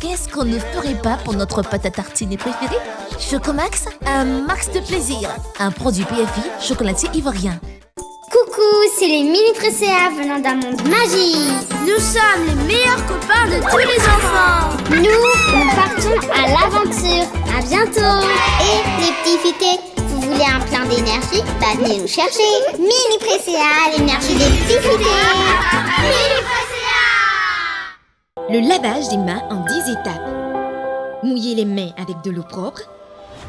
Qu'est-ce qu'on ne ferait pas pour notre pâte à tartiner préférée? Chocomax, un max de plaisir. Un produit PFI, chocolatier ivoirien. Coucou, c'est les mini précéas venant d'un monde magique. Nous sommes les meilleurs copains de tous les enfants. Nous partons à l'aventure. À bientôt. Et les petits fités, vous voulez un plein d'énergie? Bah venez nous chercher. Mini précéas, l'énergie des petits fités. Mini précéas. Le lavage des mains en 10 étapes. Mouiller les mains avec de l'eau propre.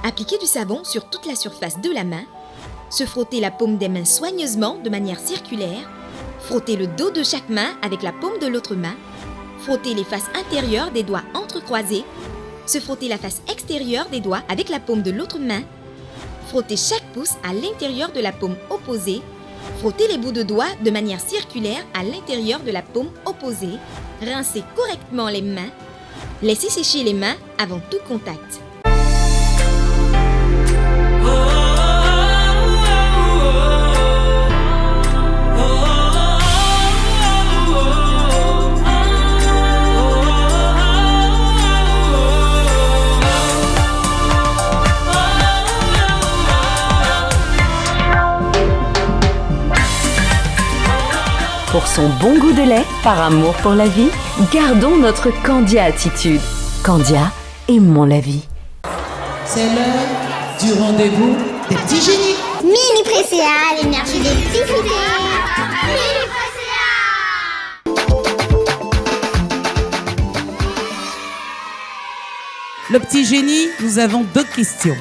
Appliquer du savon sur toute la surface de la main. Se frotter la paume des mains soigneusement de manière circulaire. Frotter le dos de chaque main avec la paume de l'autre main. Frotter les faces intérieures des doigts entrecroisés. Se frotter la face extérieure des doigts avec la paume de l'autre main. Frotter chaque pouce à l'intérieur de la paume opposée. Frotter les bouts de doigts de manière circulaire à l'intérieur de la paume opposée. Rincer correctement les mains. Laisser sécher les mains avant tout contact. Pour son bon goût de lait, par amour pour la vie, gardons notre Candia attitude. Candia, aimons la vie. C'est l'heure du rendez-vous des petits génies. Mini précéas, l'énergie des petits fités. Mini Le petit génie, nous avons 2 questions.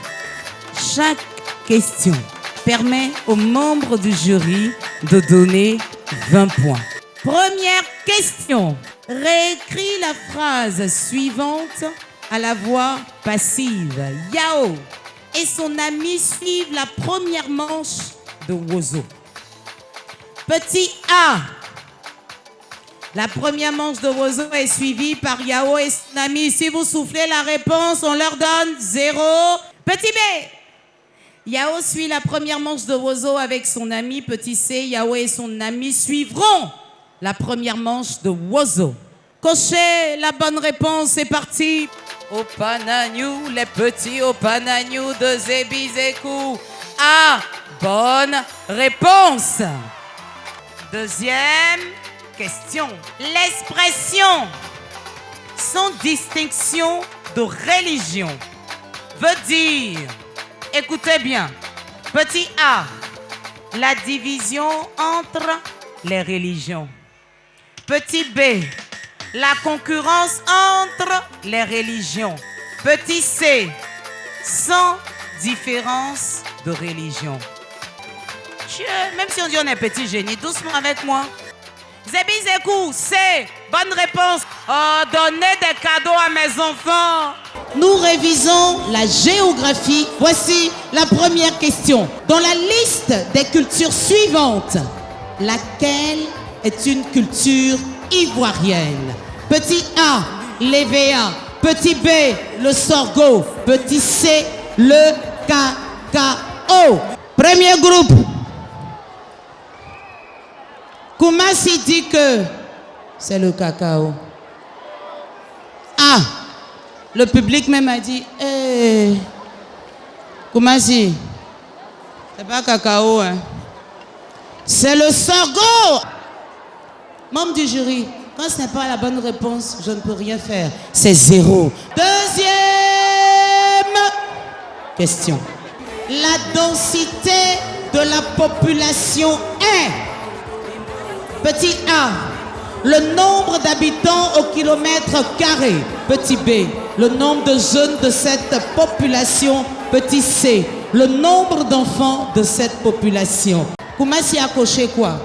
Chaque question permet aux membres du jury de donner 20 points. Première question. Réécris la phrase suivante à la voix passive. Yao et son ami suivent la première manche de Wozo. Petit A. La première manche de Wozo est suivie par Yao et son ami. Si vous soufflez la réponse, on leur donne 0. Petit B. Yao suit la première manche de Wozo avec son ami. Petit C, Yao et son ami suivront la première manche de Wozo. Cochez la bonne réponse, c'est parti. Opanagnou, les petits Opanagnou de Zébizekou. A, bonne réponse. Deuxième question. L'expression sans distinction de religion veut dire, écoutez bien, petit A, la division entre les religions. Petit B, la concurrence entre les religions. Petit C, sans différence de religion. Même si on dit on est petit génie, doucement avec moi. Zébizekou, c'est bonne réponse. Oh, donnez des cadeaux à mes enfants. Nous révisons la géographie. Voici la première question. Dans la liste des cultures suivantes, laquelle est une culture ivoirienne? Petit A, l'EVA. Petit B, le sorgho. Petit C, le cacao. Premier groupe. Koumassi dit que c'est le cacao. Ah, le public même a dit, hey, Koumassi, c'est pas cacao, hein. C'est le sorgho. Membre du jury, quand ce n'est pas la bonne réponse, je ne peux rien faire. C'est 0. Deuxième question. La densité de la population est... Petit A, le nombre d'habitants au kilomètre carré. Petit B, le nombre de jeunes de cette population. Petit C, le nombre d'enfants de cette population. Koumassi a coché quoi?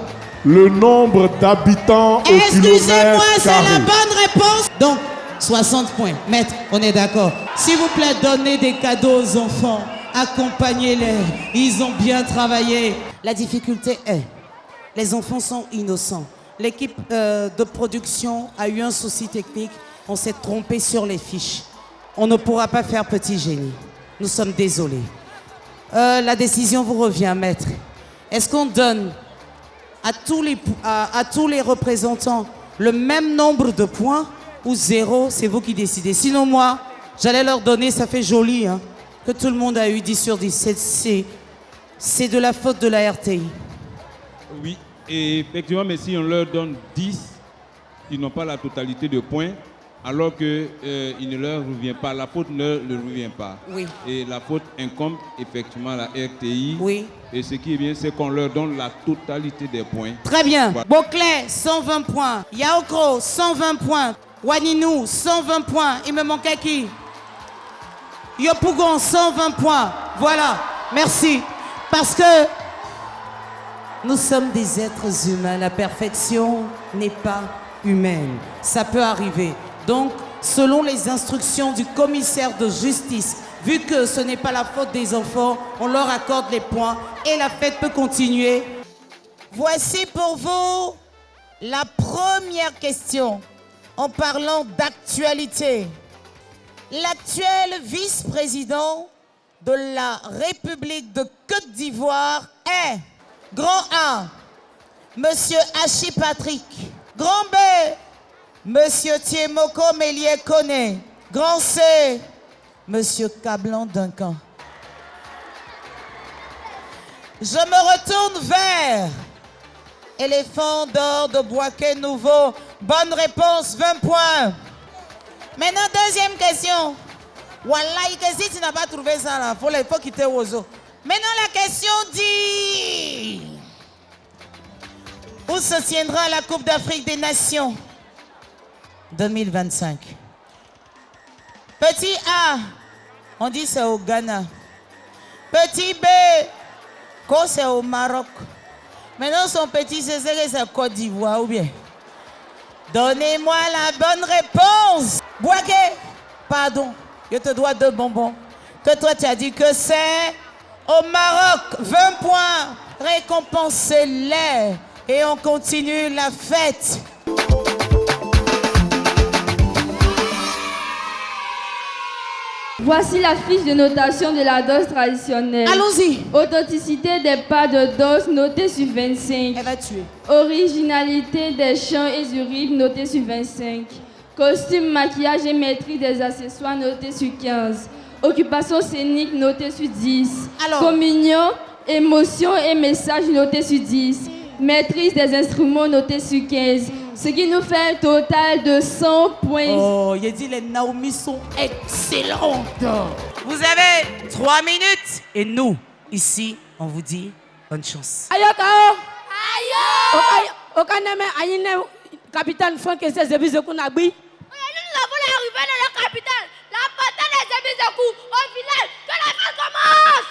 Le nombre d'habitants au kilomètre carré. Excusez-moi, c'est la bonne réponse. Donc, 60 points. Maître, on est d'accord. S'il vous plaît, donnez des cadeaux aux enfants. Accompagnez-les. Ils ont bien travaillé. La difficulté est... Les enfants sont innocents. L'équipe de production a eu un souci technique. On s'est trompé sur les fiches. On ne pourra pas faire petit génie. Nous sommes désolés. La décision vous revient, maître. Est-ce qu'on donne à tous les représentants le même nombre de points ou 0, c'est vous qui décidez. Sinon, moi, j'allais leur donner, ça fait joli, hein, que tout le monde a eu 10 sur 10. C'est de la faute de la RTI. Oui, et effectivement, mais si on leur donne 10, ils n'ont pas la totalité de points, alors qu'il ne leur revient pas. La faute ne leur revient pas. Oui. Et la faute incombe effectivement à la RTI. Oui. Et ce qui est bien, c'est qu'on leur donne la totalité des points. Très bien. Voilà. Beauclerc, 120 points. Yaokro, 120 points. Waninou, 120 points. Il me manquait qui? Yopougon, 120 points. Voilà. Merci. Parce que nous sommes des êtres humains. La perfection n'est pas humaine. Ça peut arriver. Donc, selon les instructions du commissaire de justice, vu que ce n'est pas la faute des enfants, on leur accorde les points et la fête peut continuer. Voici pour vous la première question en parlant d'actualité. L'actuel vice-président de la République de Côte d'Ivoire est Grand A, Monsieur Hachi Patrick. Grand B, Monsieur Thiemoko Mélié Koné. Grand C, Monsieur Cablan Duncan. Je me retourne vers Éléphant d'or de Boaké Nouveau. Bonne réponse, 20 points. Maintenant, deuxième question. Wallahi, que si tu n'as pas trouvé ça là, il faut quitter Ozo. Maintenant, la question dit... Où se tiendra la Coupe d'Afrique des Nations 2025? Petit A, on dit c'est au Ghana. Petit B, quand c'est au Maroc. Maintenant, son petit C, c'est Côte d'Ivoire ou bien? Donnez-moi la bonne réponse. Boaké, pardon, je te dois 2 bonbons. Que toi, tu as dit que c'est au Maroc. 20 points, récompensez-les. Et on continue la fête. Voici la fiche de notation de la dose traditionnelle. Allons-y. Authenticité des pas de dose notée sur 25. Elle va tuer. Originalité des chants et du rythme notée sur 25. Costume, maquillage et maîtrise des accessoires notée sur 15. Occupation scénique notée sur 10. Alors. Communion, émotion et message notés sur 10. Maîtrise des instruments notés sur 15. Ce qui nous fait un total de 100 points. Oh, il a dit les Naomi sont excellentes. Vous avez 3 minutes. Et nous, ici, on vous dit bonne chance. Ayo kao. Ayo. Okaneme ayine capitaine Franck et ses ébises de Kounabi. Nous avons l'arrivée de la capitale. La bataille des ébises de Kou. Au village, que la fête commence.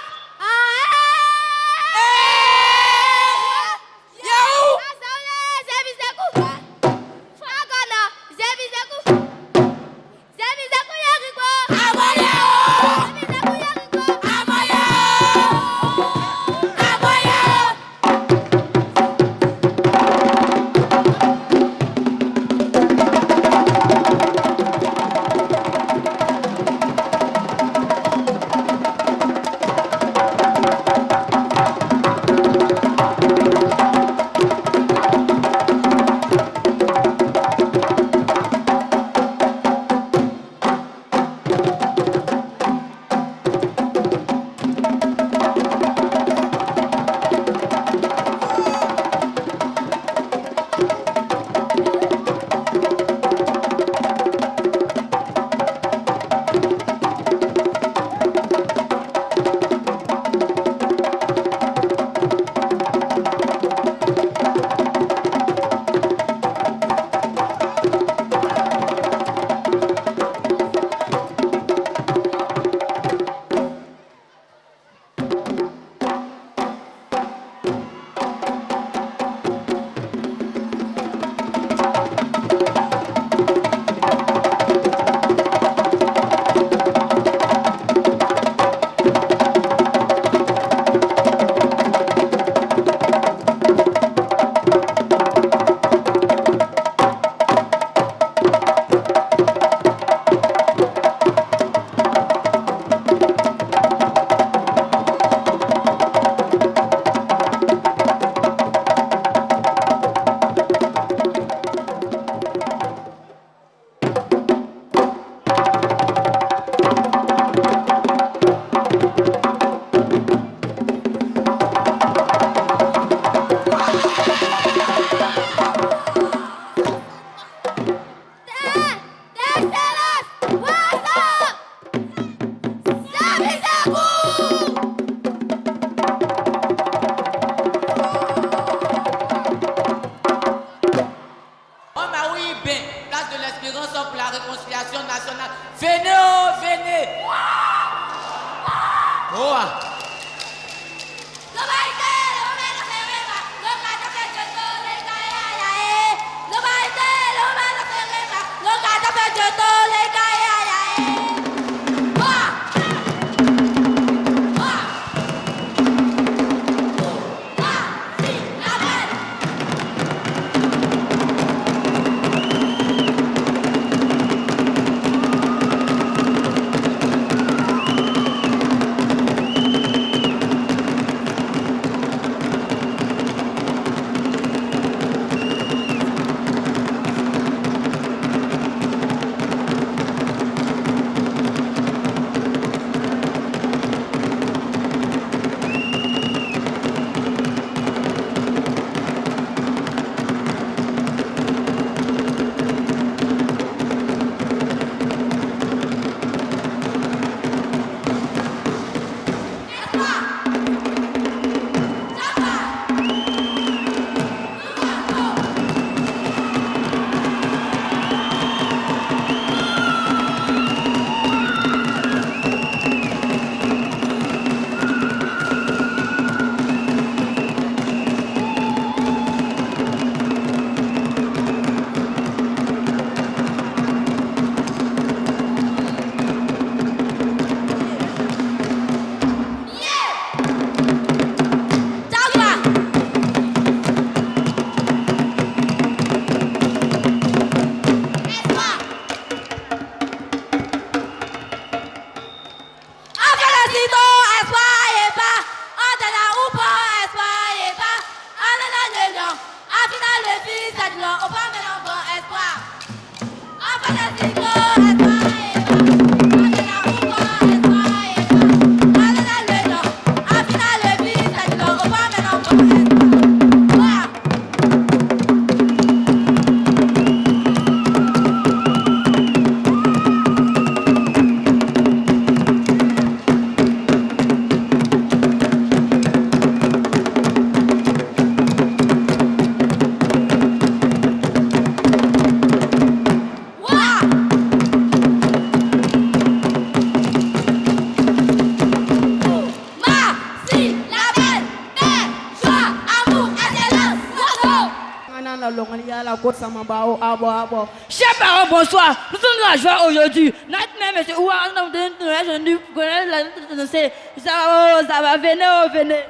venez. Oh. Chers parents, bonsoir. Nous sommes dans la joie aujourd'hui. Notre mère, monsieur Ouah, ça va, venez.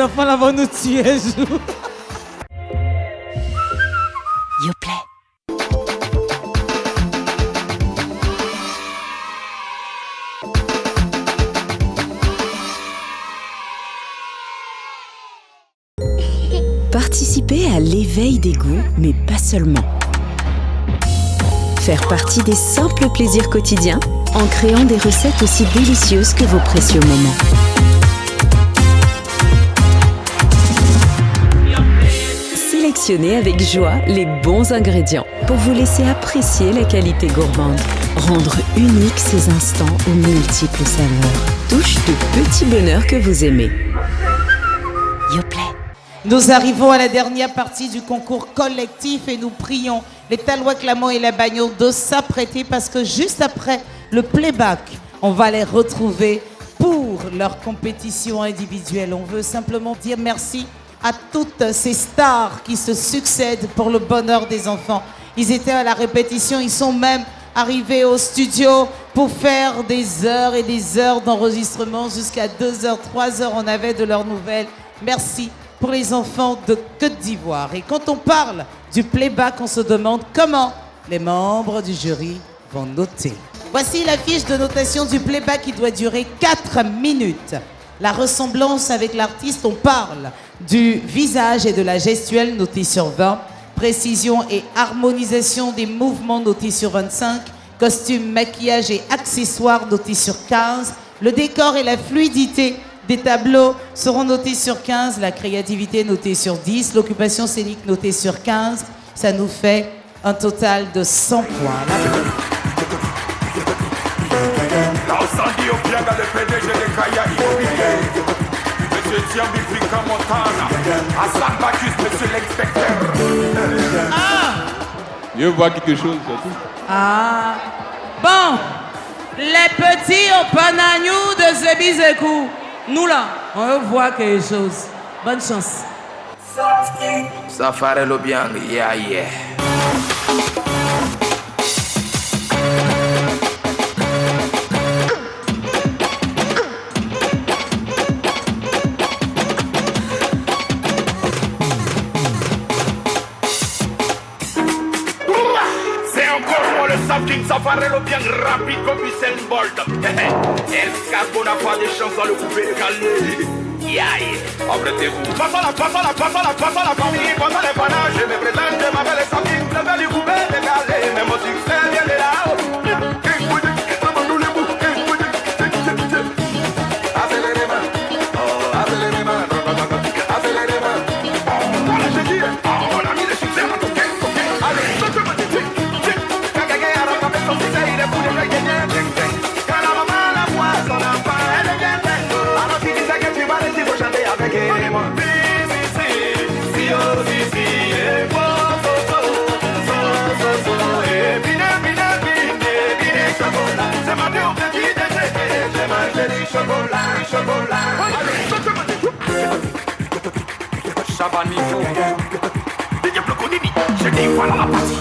enfants là vont nous tuer un jour. Yoplait. Participer à l'éveil des goûts, mais pas seulement. Faire partie des simples plaisirs quotidiens en créant des recettes aussi délicieuses que vos précieux moments. Sélectionnez avec joie les bons ingrédients pour vous laisser apprécier la qualité gourmande. Rendre uniques ces instants aux multiples saveurs. Touche de petits bonheurs que vous aimez. Yoplait. Nous arrivons à la dernière partie du concours collectif et nous prions les Talois, Clamont et les Bagnols de s'apprêter parce que juste après le playback, on va les retrouver pour leur compétition individuelle. On veut simplement dire merci à toutes ces stars qui se succèdent pour le bonheur des enfants. Ils étaient à la répétition, ils sont même arrivés au studio pour faire des heures et des heures d'enregistrement. Jusqu'à 2h, 3h, on avait de leurs nouvelles. Merci pour les enfants de Côte d'Ivoire. Et quand on parle du playback, on se demande comment les membres du jury vont noter. Voici la fiche de notation du playback qui doit durer 4 minutes. La ressemblance avec l'artiste, on parle du visage et de la gestuelle noté sur 20, précision et harmonisation des mouvements noté sur 25, costume, maquillage et accessoires noté sur 15, le décor et la fluidité des tableaux seront notés sur 15, la créativité notée sur 10, l'occupation scénique notée sur 15. Ça nous fait un total de 100 points. Monsieur Tiambi Frika Montana, Hassan Bacchus, monsieur l'inspecteur. Je vois quelque chose, surtout. Ah, bon, les petits au panagnou de Zebizekou. Nous là, on voit quelque chose. Bonne chance. Safari lo bien, yeah. C'est encore moi le Sapking Safari lo bien rapide comme Usain Bolt. Escargot n'a pas de chance dans le coupé de Calais. Apprêtez-vous. Passons la famille, passons les panaches. Je me présente, je m'appelle le Sapking, le bel du coupé de Calais. Mais mon succès vient de là. Chabanico, DJ Bloconini, je dis voilà la partie.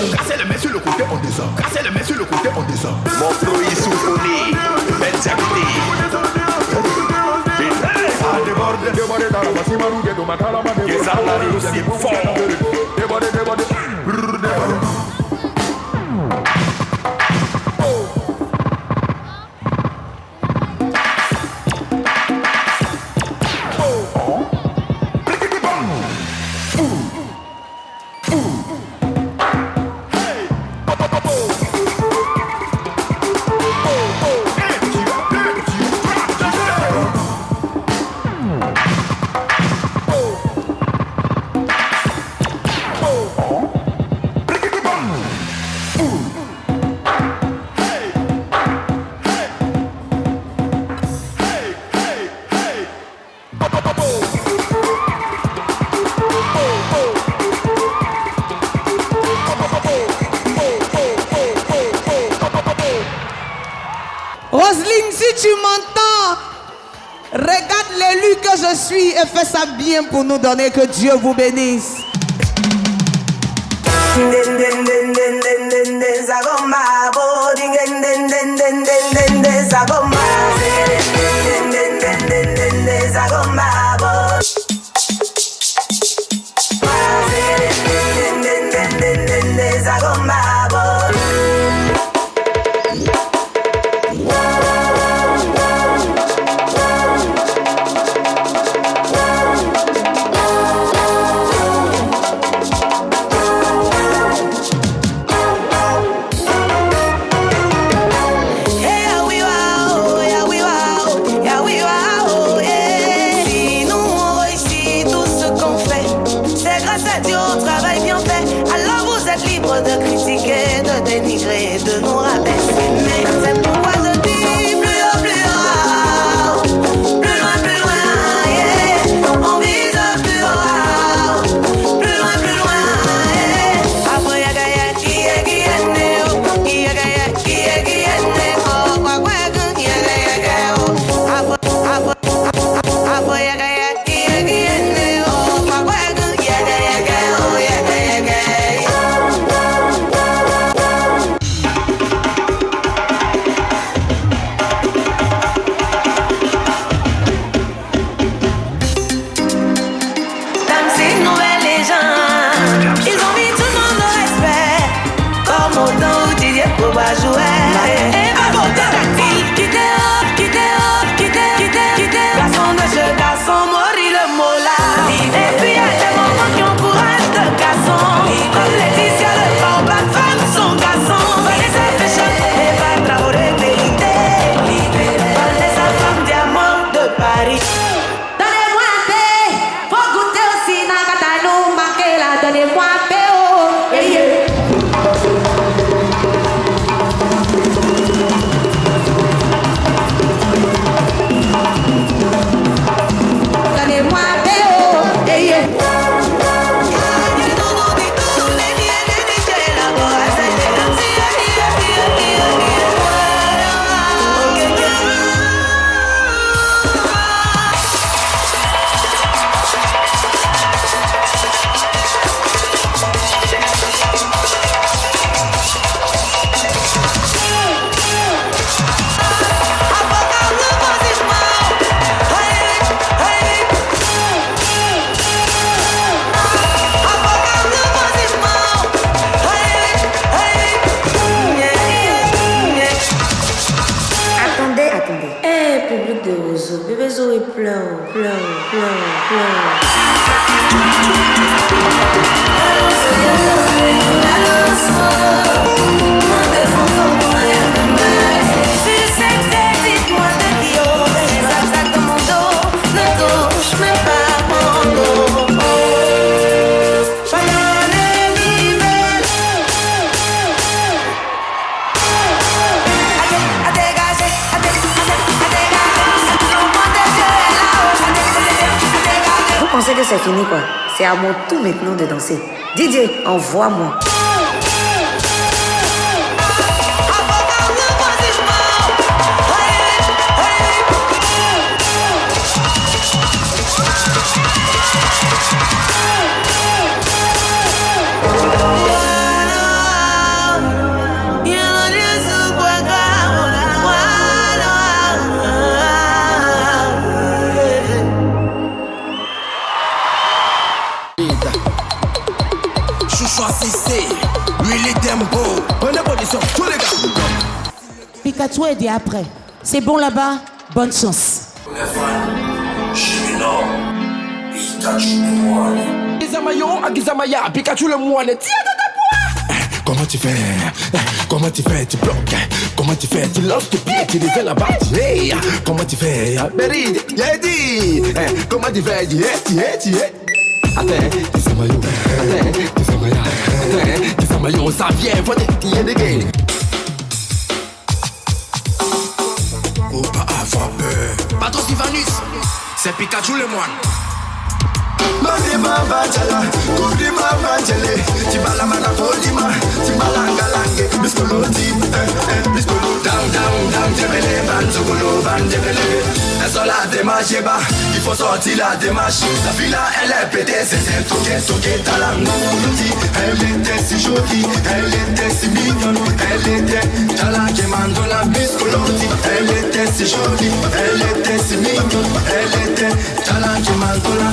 Cassez les mains sur le côté, on descend. Cassez les mains sur le côté, on descend. Mon flow est soupolé, belle acté. Yes, I'm not using fort. Roselyne, si tu m'entends, regarde l'élu que je suis et fais ça bien pour nous donner. Que Dieu vous bénisse. pensez que c'est fini quoi? C'est à mon tour maintenant de danser. DJ, envoie-moi. Really tempo. On est position, tous les gars. Pikachu est dit après. C'est bon là-bas, bonne chance. Chimino, Pikachu le moine. Gizamaya, Pikachu le moine. Tiens, comment tu fais? Comment tu fais? Tu bloques? Comment tu fais? Tu lances tes pieds, tu défais la barre. Hey, comment tu fais? Berry, Yedi. Comment tu fais? Gizamayo, ça vient, faut des gays. Oh, pas à frapper. Patron Sivanus, c'est Pikachu le moine. Mandima Bajala, Kudima Bajale, Tibala Manapolima, Tibala Galange, Biscoloti, Biscolo, down, Jebele, Banzogolo, Banjebele. La sola démarche, il faut sortir la démarche. La fila, elle est pétée, c'est toqué, talango. Elle était si jolie, elle était si mignonne, elle était talangue, mandola, Biscoloti. Elle était si jolie, elle était si mignonne, elle était talangue, mandola.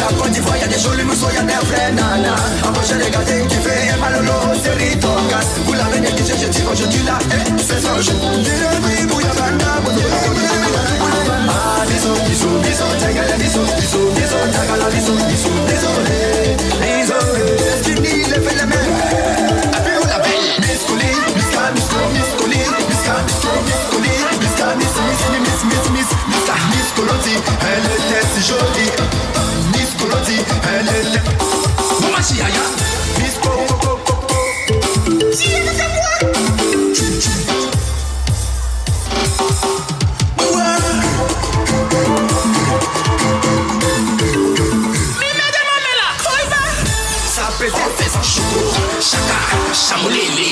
La Côte d'Ivoire, y'a des jolis mousseaux, y'a des vrais nanas. Embaucher les gâtés qui fait malolo, c'est ritongas. Vous l'avez négligé, je dis aujourd'hui là, c'est ça, je dis le bruit, bouilla banda, ah, bisous, tagala, bisous, tagala, bisous, désolé, c'est fini, les fait les mêmes. Après on l'appelle, Biscoli, Miscoloti, elle était si jolie. Miscoloti, elle était. Maman Chiaya, Misco. Si elle était moi. Ça peut être fait sans choco, chaka, chamoulili.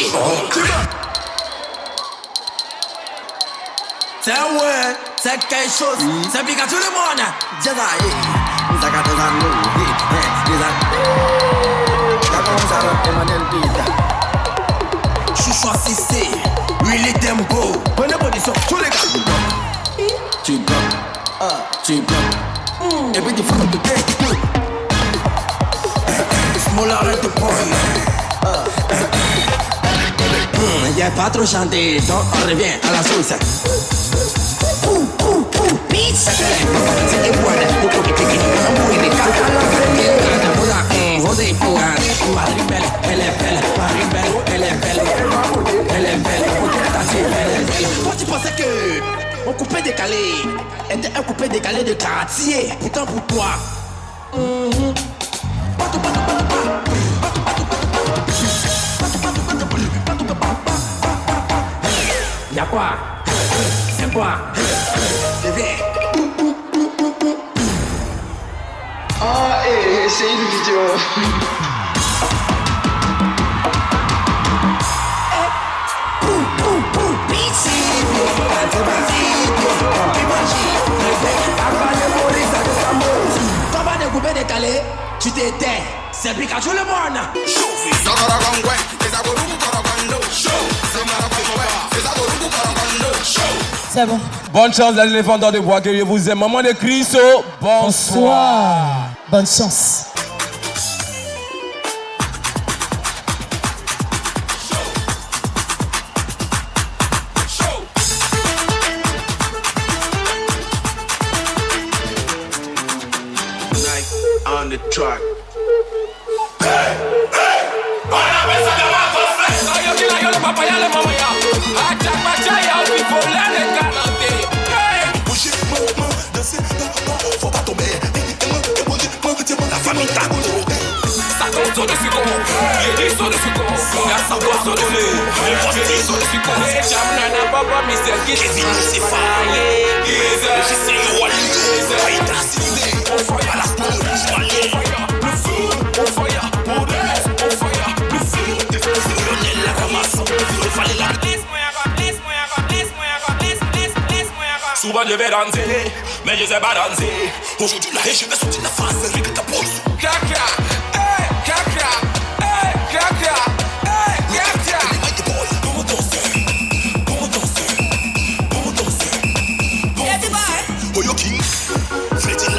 C'est ouais, c'est quelque chose, c'est Pikachu le monde. Jazaï, nous avons des anneaux, Chouchou assisté, really tempo. Bonne position, tous les gars. Tu bloques, et puis tu fous de tête. Small arrête de point. Y'a pas trop chanté, donc on revient à la source. Pizza, c'est buona, poco che ti non vuoi di cacca alla fredda, buona, vodi, Maribel, elle est belle, Maribel, elle est belle, c'est belle. Moi tu pensais que mon coupé décalé était un coupé décalé de quartier, pourtant pour toi. Y'a quoi? C'est quoi? C'est vrai. Ah, c'est une vidéo. Comment découper décalé? Tu t'étais. C'est Pikachu le monde. C'est bon. Bonne chance les éléphants de bois que je vous aime. Maman de Christo, bonsoir. Bonne chance. On the track. Faut pas tomber. La famille t'a ça compte sur le sucre. Il est sur le sucre. Il y a sa voix sur le sucre. Il est sur le sucre. Jamna Baba, Mr. Kevin, c'est faillé. Je sais, Wally. Aïda, c'est on fire la poule. Le feu, on fire. On fire. Le feu, c'est Lionel la ramasse. Il fallait la souvent je vais danser, mais je sais pas danser. Aujourd'hui là, je vais sortir la face, c'est lui que t'as posé. Caca, hey, caca, hey, caca, hey, caca. Comment danser, comment danser, comment danser. Oyoki, Freddy.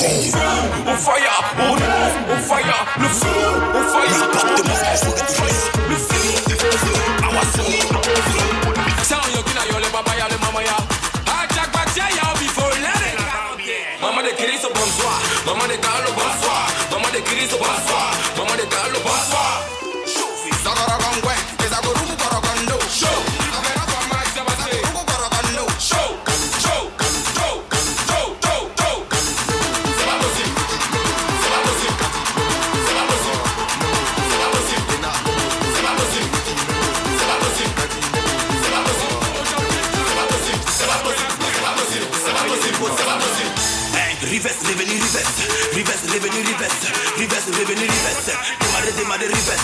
On fire, on fire, le feu, on fire. Le feu, Sound yo kina yo le baba ya le mama ya. Ajak batia ya before let it. Mama de Cristo bonsoir, mama de Carlo bonsoir, mama de Cristo bonsoir, mama de Carlo bonsoir. Show, sagara gangwe, kezago ruku korokondo. Show. Reverse, démarrer, reverse,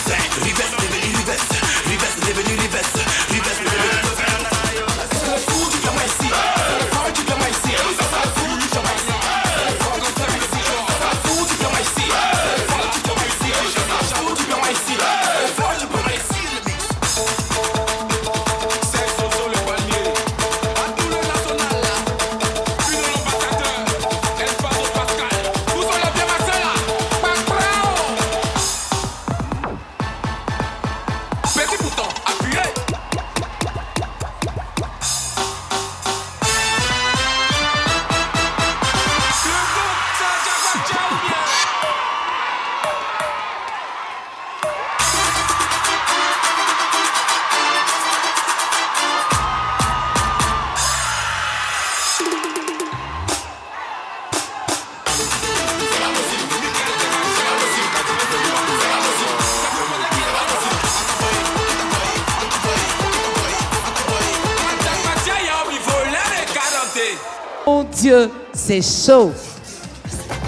Mon Dieu, c'est chaud.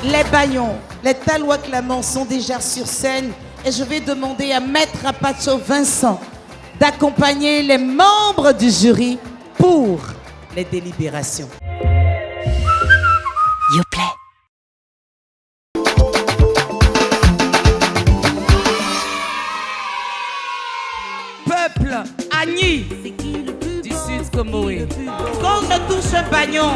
Les Bagnons, les Talois Clamants sont déjà sur scène et je vais demander à Maître Apacho Vincent d'accompagner les membres du jury pour les délibérations. Yoplait. Peuple Agni du Sud Comoé. Quand je touche un bagnon,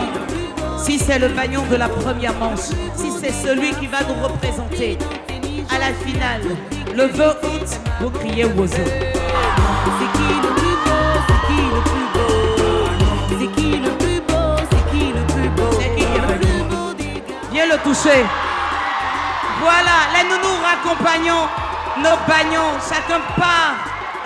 si c'est le bagnon de la première manche, si c'est celui qui va nous représenter à la finale, le 20 août, vous criez Wozo. C'est qui le plus beau? C'est qui le plus beau? C'est qui le plus beau? C'est qui le plus beau? C'est qui le plus beau? Viens le toucher. Voilà, les nounous raccompagnons nos bagnons. Chacun part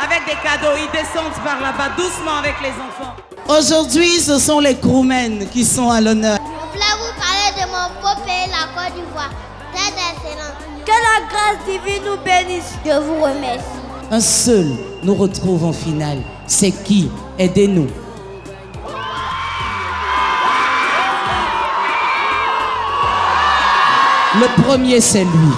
avec des cadeaux. Ils descendent par là-bas doucement avec les enfants. Aujourd'hui, ce sont les crewmen qui sont à l'honneur. Je voulais vous parler de mon beau pays, la Côte d'Ivoire. Très excellent. Que la grâce divine nous bénisse. Je vous remercie. Un seul nous retrouve en finale. C'est qui? Aidez-nous. Le premier, c'est lui.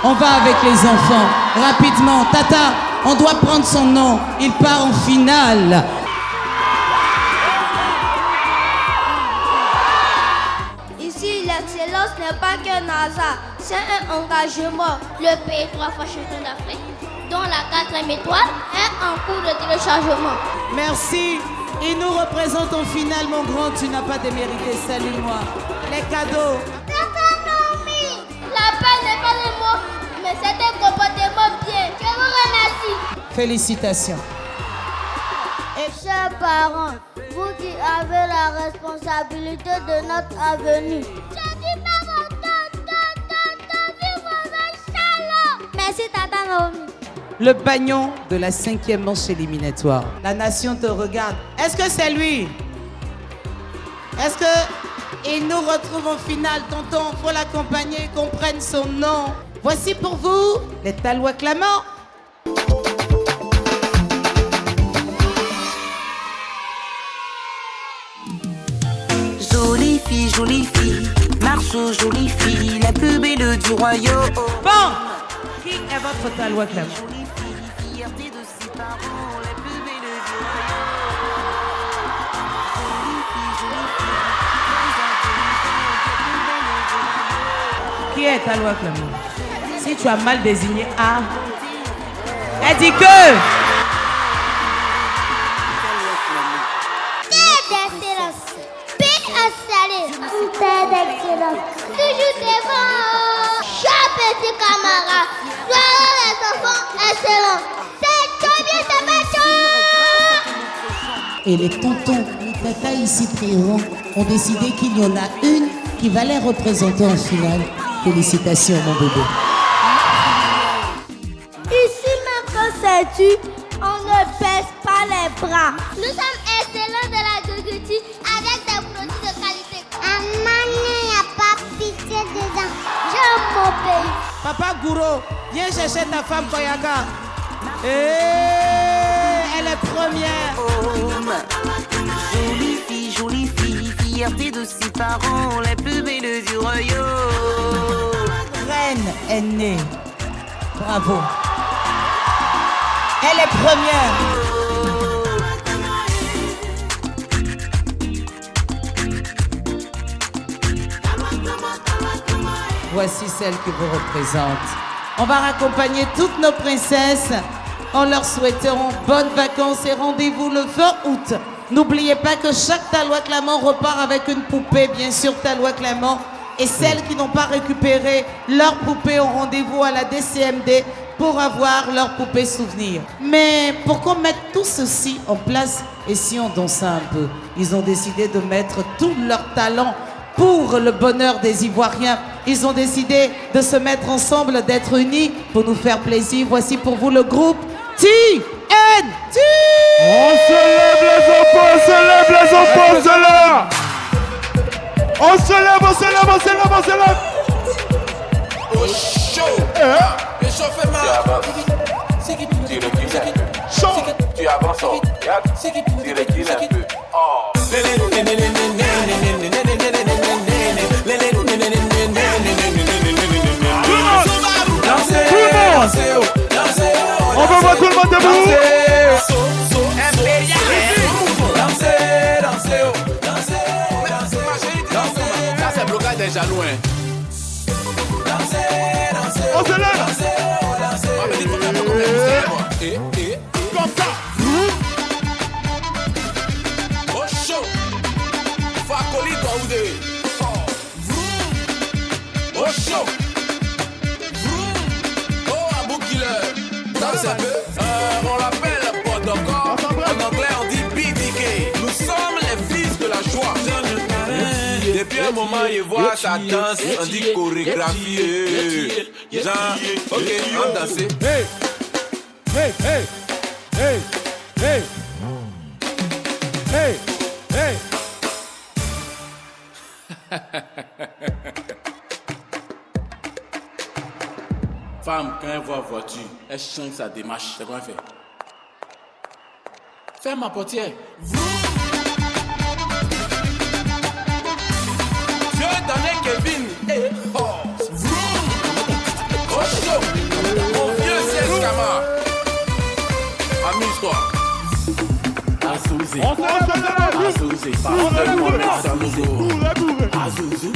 On va avec les enfants. Rapidement. Tata, on doit prendre son nom. Il part en finale. Ici, l'excellence n'est pas qu'un hasard. C'est un engagement. Le pays 3 fois champion d'Afrique, dont la 4e étoile est en cours de téléchargement. Merci. Il nous représente en finale, mon grand. Tu n'as pas démérité. Salue-moi. Les cadeaux. La paix n'est pas le mot, mais c'est un comportement bien. Je vous remercie. Félicitations. Et chers parents, vous qui avez la responsabilité de notre avenir. Je dis maman, merci Tata Naomi. Le bagnon de la 5e manche éliminatoire. La nation te regarde. Est-ce que c'est lui? Est-ce que il nous retrouve en finale? Tonton, faut l'accompagner, qu'on prenne son nom. Voici pour vous les Talois Clamants. Jolie fille, marche aux jolies filles, la plus belle du royaume. Bon, qui est votre Talois Clamant? Fierté de ses parents, la plus belle du royaume. Qui est Talois Clamant? Si tu as mal désigné A, elle dit que... Excellence. Pays salé. Très excellent. Toujours devant. Chers petits camarades, soyez les enfants excellents. C'est trop bien, ça va tout. Et les tontons, les tatas ici présents ont décidé qu'il y en a une qui va les représenter en finale. Félicitations, mon bébé. Ici, maintenant, sais-tu, on ne baisse pas les bras. Nous sommes excellents de la guguti avec des produits de qualité. Maman, il n'y a pas pitié dedans. J'aime mon pays. Papa Gouro, viens chercher ta femme Koyaka. Elle est première. Jolie fille, fierté de ses parents, la plus belle du royaume. Reine est née. Bravo. Elle est première. Voici celle qui vous représente. On va raccompagner toutes nos princesses en leur souhaitant bonnes vacances et rendez-vous le 20 août. N'oubliez pas que chaque Talois Clamant repart avec une poupée, bien sûr Talois Clamant. Et celles qui n'ont pas récupéré leur poupée ont rendez-vous à la DCMD pour avoir leur poupée souvenir. Mais pour qu'on mette tout ceci en place, et si on dansait un peu, ils ont décidé de mettre tout leur talent pour le bonheur des Ivoiriens. Ils ont décidé de se mettre ensemble, d'être unis pour nous faire plaisir. Voici pour vous le groupe TNT. On se lève les enfants, on se lève les enfants, on se lève. On se lève, on se lève, on se lève, on se lève. Oh chaud. Réchauffez ma. Tu recules un peu. Chaud. Tu avances. Tu recules un peu. Oh. On veut voir tout le monde debout. Ça c'est blocage des jaloux. On se lève. Comme ça. Oh chaud. Fakoli Daoudé. Oh chaud. Oh Abou Killer. Danse un peu. On l'appelle Podokor. En anglais on dit BDK. Nous sommes les fils de la joie. Depuis un moment il voit sa danse. On dit chorégraphie. Genre, ok, on danse. Hey, hey, hey, hey, hey, hey, hey. Femme, quand elle voit voiture, elle change sa démarche. C'est quoi elle fait? Ferme ma portière. Je donnais Kevin. Hey. Oh. Oh chaud. Mon vieux c'est Skama. Amuse-toi. Azouzé. Azouzé. Azouzé.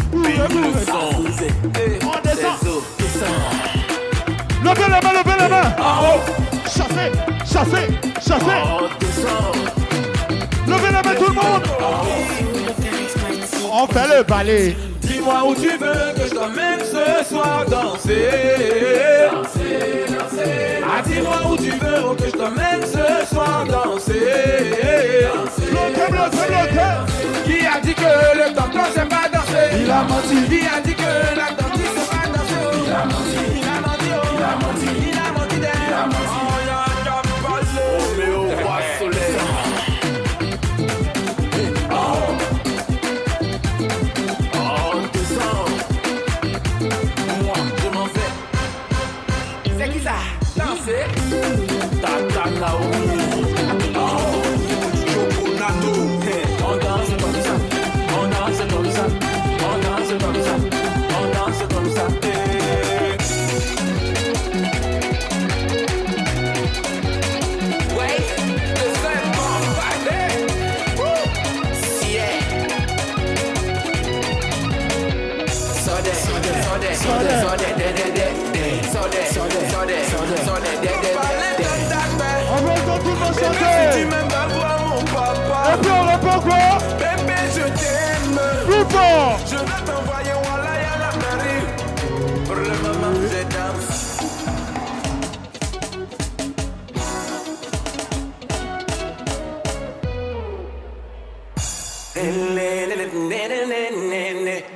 On descend. Levez la main, levez la main. Chassez, chassez, chassez. Levez la main tout le monde. On fait le ballet. Dis-moi où tu veux que je t'emmène ce soir danser. Danser, danser. Ah, dis-moi où tu veux que je t'emmène ce soir danser. Bloquez, bloquez, bloquez. Qui a dit que le tonton c'est pas danser? Il a menti. Qui a dit que la tante c'est pas danser? Il a menti. Il a menti. Il a menti. Il a menti. Il a menti. Oh, y'a qu'à parler. Oh, mais au roi soleil. C'est qui ça? Danser. Tata Naomi. Oh, Choconato. On danse comme ça. On danse comme ça. On danse comme ça. On danse comme ça. Ouais, le seul bon balai. On veut que tout le monde chante. Tu m'aimes pas voir mon papa. Et puis on répond quoi? Bébé je t'aime. fort. Je vais t'envoyer Wallah à la mairie. Pour le moment, je danse.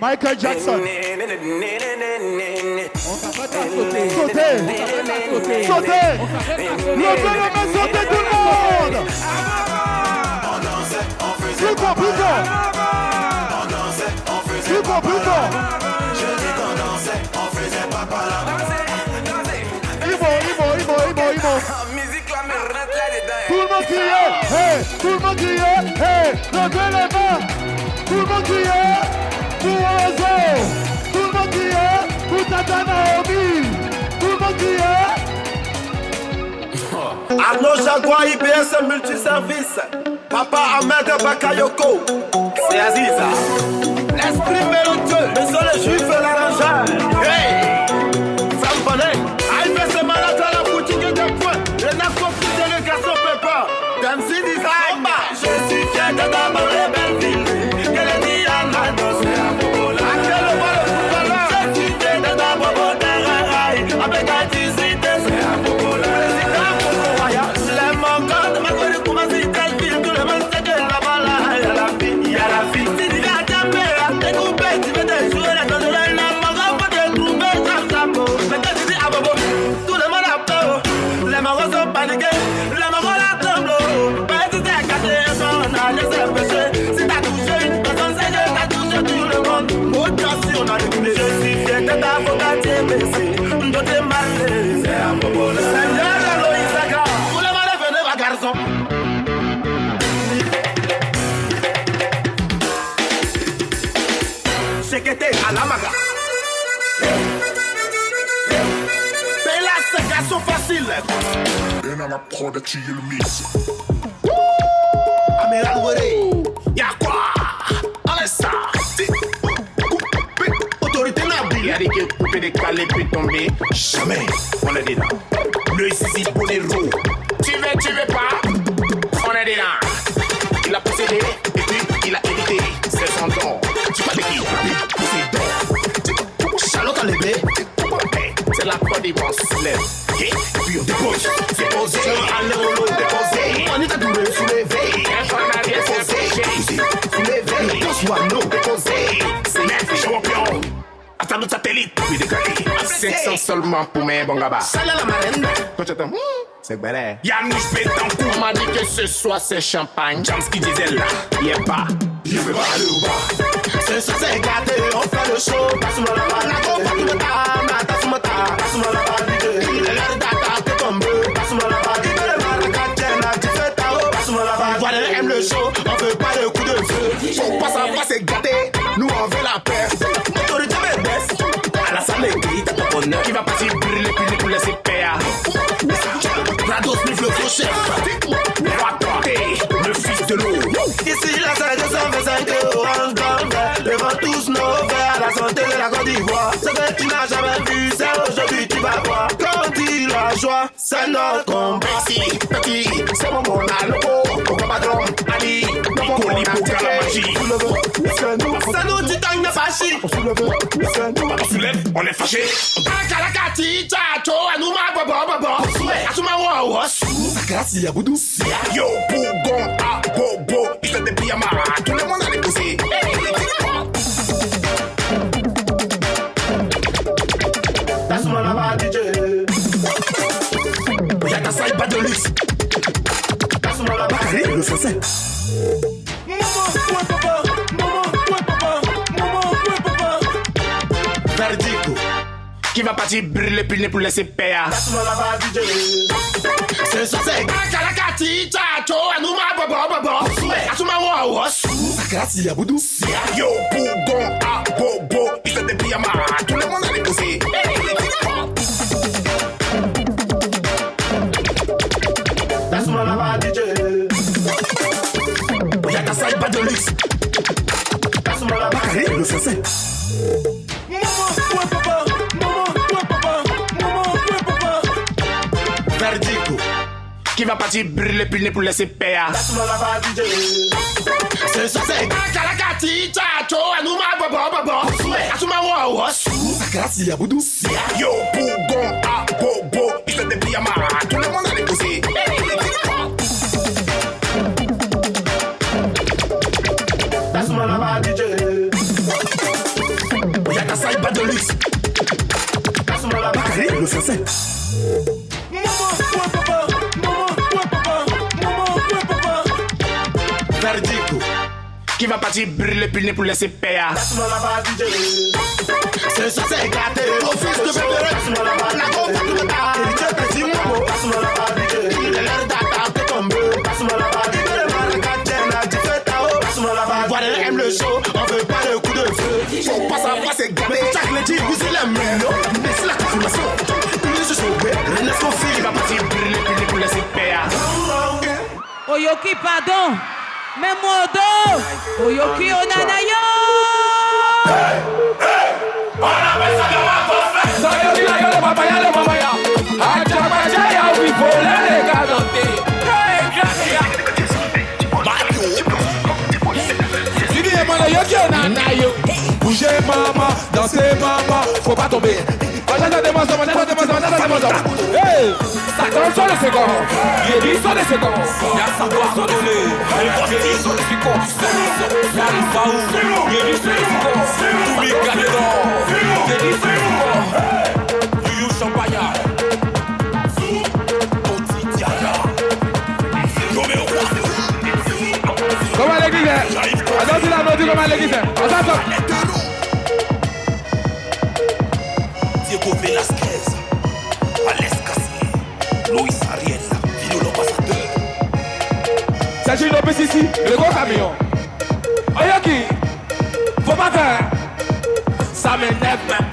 Michael Jackson. On s'apprête à sauter. Sauter. Sauter. Levez les mains, sautez tout le monde. Plus fort, plus fort. Plus fort, plus fort. Je dis qu'on dansait, on faisait pas par là. Imo. Musique la merde là-dedans. Tout le monde criait, hey, tout le monde criait, hey, levez les mains. Tout le monde criait pour Ozo. Tout le monde criait pour Tata Naomi. Tout le monde criait. Arnaud Jaguar, IBS Multiservice. Papa Ahmed Bakayoko. C'est Aziza. L'esprit mélodieux. Mais sur les juifs et l'arrangeur. Hey! Femme bonnet. IBS malade à la boutique de points. Les nations plus de l'éducation peut pas. MC Design. Je suis fier de d'abord les belles villes. Que les Diana dansent à Bobola. À quel moment le footballeur. Je suis fier de d'abord mon terrain. Avec un visite, c'est à Bobola. Président Bobo Roya. Les manquants de ma connu pour ma cité. Tout le monde sait que là-bas là, il y a la fille. Il y a la fille. Si tu viens à taper, à découper, tu veux te jouer la danse de la maman. Faut te trouver comme ça. Mais quand tu dis à Bobo, tout le monde a peur. Les mamans sont paniquées. Les mamans la tremblent. Pas tout est caché, on a laissé pécher. Si t'as touché une personne, c'est que t'as touché tout le monde. Autant si on a découlé. Je suis fier que t'as focatié, baissé. On doit te marrer. C'est à Bobo là. C'est bien la Loïsaka. Tout le monde est venu, ma garçon. C'est que t'es à la maga. Mais là, c'est garçon facile. Et dans la prod, tu es le mix. Amiral Wéré, y'a quoi? Allez ça. Autorité Nabil, y'a des coupés décalés puis tomber. Jamais on est dedans. Le zizi pour les roues. Tu veux pas? On est dedans. Il a possédé et puis il a évité. C'est son don. Tu parles de qui? C'est don. Charlotte a levé. C'est la Côte d'Ivoire, on se lève. Et puis on dépose. C'est posé. Allez, on l'eau déposé. On est à double soulevé. Infernal, c'est soulevé. Pose-moi l'eau déposé. C'est maître champion. Attends notre satellite, puis décalé. 500 seulement pour mes bongabas. Salut la marraine. Quand tu attends, c'est belé. Yannick Betancourt m'a dit que ce soir c'est champagne. James qui disait là, il est pas. Il veut pas aller au bar. Ce soir c'est gâté, on fait le show. Passe-moi la balle, la go, pas tout le temps. Passe-moi la balle, il est l'air d'attaque, t'es tombé. Passe-moi la balle, il est l'air d'attaque, tu fais ta haut. Passe-moi la balle, voilà, aime le show. On veut pas le coup de feu. Faut pas savoir c'est gâté, nous on veut la paix. Autorité me baisse. À la salle écrite, t'as ton bonheur qui va passer brûler puis pour laisser payer. Rados, le faux chef. Le fils de l'eau. Ici, la salle de 125 orange blanc. Devant tous nos verres, la santé de la Côte d'Ivoire. Ce que tu n'as jamais vu, c'est aujourd'hui tu vas voir. Quand dit la joie, c'est notre combat. Petit, c'est mon monde à l'eau. Au patron, Ali, dans mon colis pour faire la magie. C'est nous, tu t'en as fâché. On soulève, on est fâché. Kalakati, tchacho, anouma, baba, baba. Asuma, wawa, sou. Grâce, il y a boudou. Yo, bougon, ah, bobo. Il fait des pyjamas. Tout le monde a déposé. Asuma, là-bas, DJ. Y'a ta salle, pas de luxe. Asuma, là-bas, le français. Verdico. Qui va partir brûler puis pour laisser payer. Passe-moi la balle, DJ. C'est ça, c'est Kalakati, tchacho, anouma, baba, baba. Asuma, wawa, sou. Grâce, il y a boudou. Yo, bougon, ah, bobo. Il fait des pyjamas. Tout le monde a déposé. Passe-moi la balle, DJ. Y'a ta salle, pas de luxe. Passe-moi la balle, le français. Verdico. Qui va partir brûler puis pour laisser payer. Passe-moi la balle, DJ. C'est ça, c'est Kalakati. Ati chacho anuma baba asuma wa su sakati ya boudou yo bougon a bobo il fait des pyjamas tout le monde a déposé asuma la ba DJ y'a qu'à ça il bat de luxe asuma la ba le français Verdico qui va partir brûler puis pour laisser payer. C'est ça, c'est éclaté. Au fils de bébé, la gomme tout le temps. Héritier petit mot. Il est l'heure d'attaque tomber. Voilà, aime le show, on veut pas le coup de feu. Faut pas savoir, c'est gardé. Chaque lundi, vous c'est la mélodie. Mais c'est la confirmation. Plus de sauver, rien n'est confie. Il va partir brûler puis pour laisser payer. Oyoki, pardon. Mais modo, Oyoki onanayo. On appelle ça le matos. Ça Oyoki na yo le papaya le mamaya. Achapachaya oui voler les galantés. Hey gracia. Tu dis moi Oyoki onanayo. Bougez maman, dansez maman, faut pas tomber. Hey, ça compte sur les secondes. Il dit sur les secondes. Il y a savoir sonner. Il dit sur les secondes. Ça il va où? Il dit sur les secondes. Oublie gagner d'or. Il dit sur les secondes. You champagne. Comment l'église est? Attends, tu l'as dit comment l'église est? Attends. Diego Velasquez, Alex Cassier, Luis Ariel, Vino l'ambassadeur. Sergio Lopez ici, le gros camion. Oyoki, faut pas faire. Ça m'énerve même.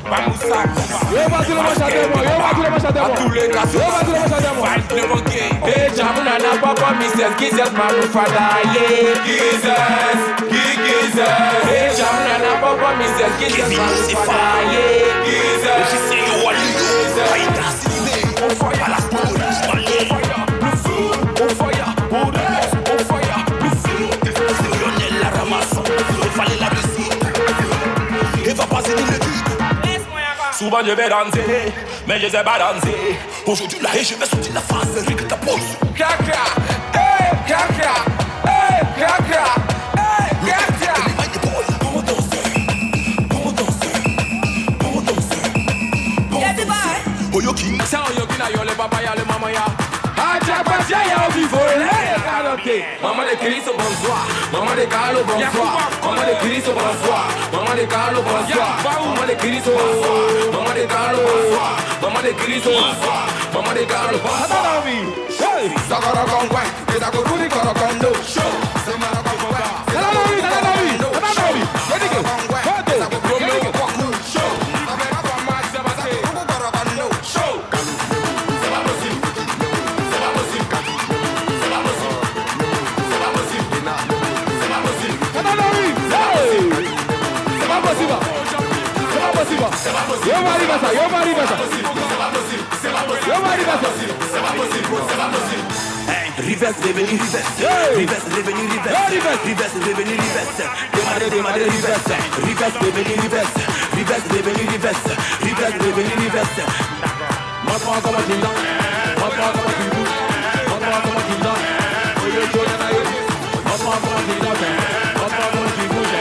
Mamoussa, yo va tout le monde chanter moi, yo va tout le monde chanter moi. À tous les cas, yo va tout le monde chanter moi. Fight le monkey. Hey, Jamuna na papa, Mrs. Gizes, Mamufada, yeah. Gizes. Hey, Jamuna na papa, Mrs. Gizes, Mamufada, yeah. Gizes. Je sais yo wali yo. Fight assimilé. On fire la police, malé. Le feu, on fire. On fire. Le feu. Lionel la ramasse. Il fallait la musique. Et va passer dans le but. Souvent je vais danser, mais je sais pas danser. Aujourd'hui là, je vais sortir la face de Rick Tapos. Kaka, hey, kaka, hey, kaka, hey, kaka. Comment danser? Oyoki, c'est Oyoki na yo le papaya le mamaya. Ajapatia ya vivo le galanté. Maman de Cristo bonsoir, maman de Carlo bonsoir, maman de Cristo bonsoir, maman de Carlo bonsoir, maman de Cristo bonsoir, maman de Carlo bonsoir, maman de Cristo bonsoir, maman de Carlo bonsoir. Hey, sakara kongwe, kita kurudi korokondo. Show, semana kongwe. Nanawi. Yedike. Hote. Romeo kwaku. Show. Abera kwa maji sabase. Kuku korokondo. Show. C'est pas possible. Reverse, revenu, reverse. Reverse, revenu, reverse. Reverse, revenu, reverse. Démarrer, reverse. Reverse, revenu, reverse. Reverse, revenu, reverse. Reverse, revenu, reverse. Montre-moi comment tu danses. Montre-moi comment tu bouges. Montre-moi comment tu danses. Montre-moi comment tu danses. Montre-moi comment tu bouges.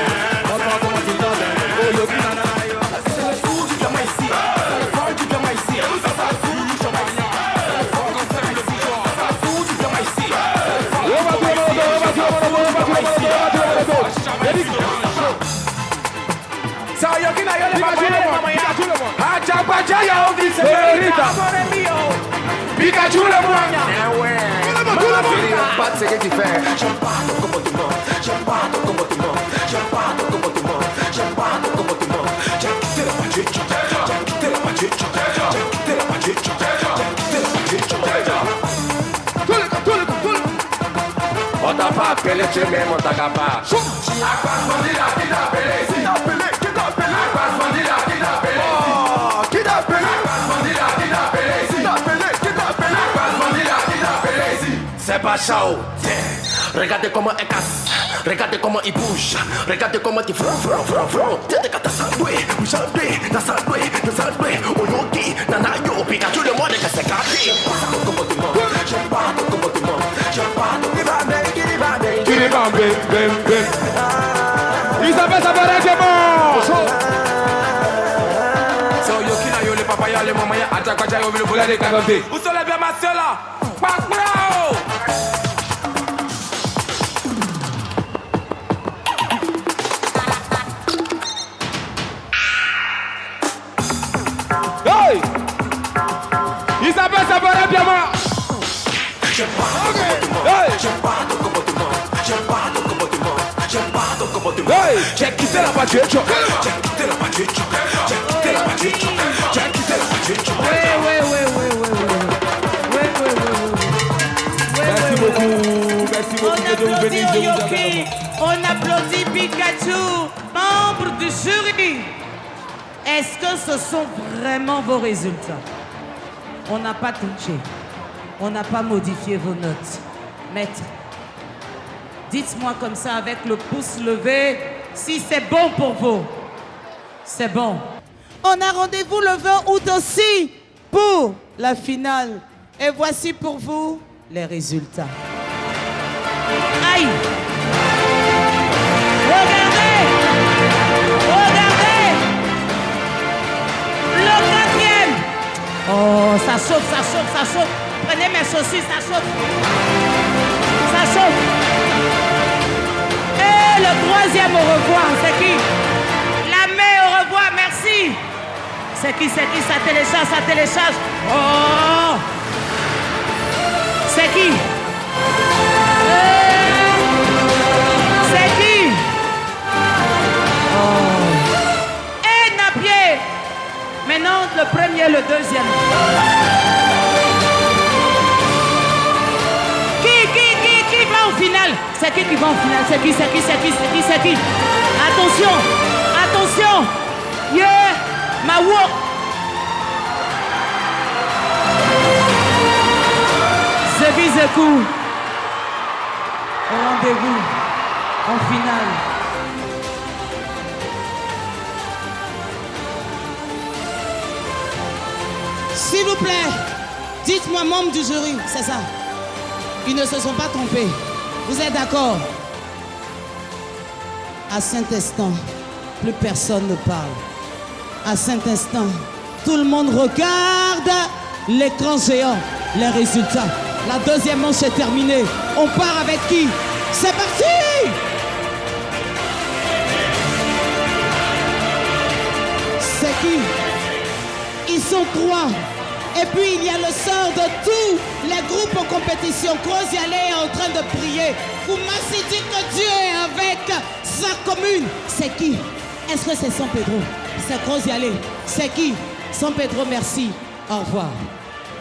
Montre-moi comment tu danses. Oyoki nananayo. C'est le fou du gamin ici. C'est le fort du gamin ici. C'est le fou du champagne. C'est le fort comme ça le bouchon. C'est le fou du gamin ici. C'est Oyoki na yo le papaya. Ajapatia ya office. Pikachu le moigna. Pas de ce que tu fais. J'aime pas ton comportement. J'aime pas ton comportement. J'aime pas ton comportement. J'aime pas ton comportement. J'ai quitté la patrie. J'ai quitté la patrie. J'ai quitté la patrie. J'ai quitté la patrie. On t'a pas appelé, tu m'aimes, on t'a pas. C'est pas chaud, regardez comment elle casse. Regarde comment il bouge, regarde comment il front. Tete kata sandwe, mshandwe, na sandwe, Oyoki, Nanayo, Pikachu, le monde est cassé gâté. J'aime pas ton comportement, j'aime pas ton comportement. Kiribam, bim. Isabelle, ça va règlement. So Yoki na yo le papaya, le mamaya, atakwacha yo le boula de kanote. Où sont les bien ma soeur là? Pak bro! Hey! Isabelle, ça va bien moi. J'aime pas ton comportement, j'aime pas ton comportement, j'aime pas ton comportement. Hey! J'ai quitté la voiture, j'ai quitté la voiture, j'ai quitté la voiture, j'ai quitté la voiture. Merci beaucoup de vous venir. Yoki, on applaudit Pikachu, membre du jury. Est-ce que ce sont vraiment vos résultats? On n'a pas touché. On n'a pas modifié vos notes. Maître, dites-moi comme ça avec le pouce levé si c'est bon pour vous. C'est bon. On a rendez-vous le 20 août aussi pour la finale. Et voici pour vous les résultats. Aïe! Regardez! Le 4e! Oh, ça chauffe. Prenez mes chaussures, ça chauffe. Et le 3e, au revoir, c'est qui? La main, au revoir, merci. C'est qui? Ça télécharge. Oh! C'est qui? C'est qui? Oh! Et Napier! Maintenant, le premier, le deuxième. Qui va au final? C'est qui va au final? C'est qui? Attention! Yeah! Mawo! Zebizekou. Au rendez-vous en finale. S'il vous plaît, dites-moi, membre du jury, c'est ça. Ils ne se sont pas trompés. Vous êtes d'accord? À Saint-Instant, plus personne ne parle. À Saint-Instant, tout le monde regarde l'écran géant. Les résultats. La deuxième manche est terminée. On part avec qui? C'est parti! C'est qui? Ils sont 3. Et puis il y a le sort de tous les groupes en compétition. Crozialé est en train de prier. Koumassi dit que Dieu est avec sa commune. C'est qui? Est-ce que c'est San Pedro? C'est Crozialé. C'est qui? San Pedro, merci. Au revoir.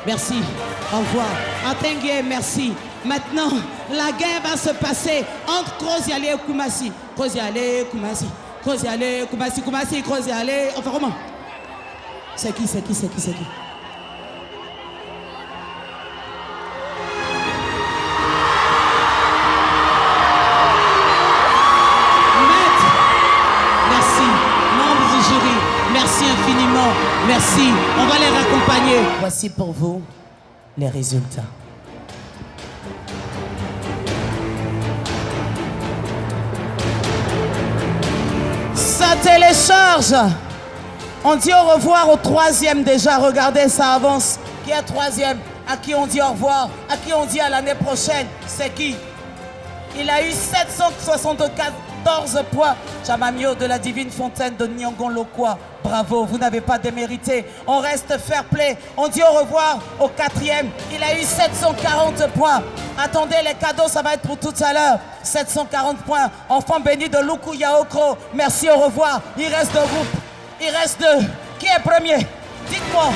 Merci. Au revoir. Atengue, merci. Maintenant, la guerre va se passer entre Crozialé et Koumassi. Crozialé, Koumassi. Crozialé, Koumassi, Crozialé. Enfin, comment? C'est qui? Merci infiniment. Merci. On va les raccompagner. Voici pour vous les résultats. Ça télécharge. On dit au revoir au 3e déjà. Regardez, ça avance. Qui est 3e? À qui on dit au revoir? À qui on dit à l'année prochaine? C'est qui? Il a eu 774 points. Chamamio de la Divine Fontaine de Nyongon Lokwa. Bravo, vous n'avez pas démérité. On reste fair play. On dit au revoir au 4e. Il a eu 740 points. Attendez, les cadeaux, ça va être pour tout à l'heure. 740 points. Enfant béni de Luku Yaokro. Merci, au revoir. Il reste 2 groupes. Il reste 2. Qui est premier? Dites-moi.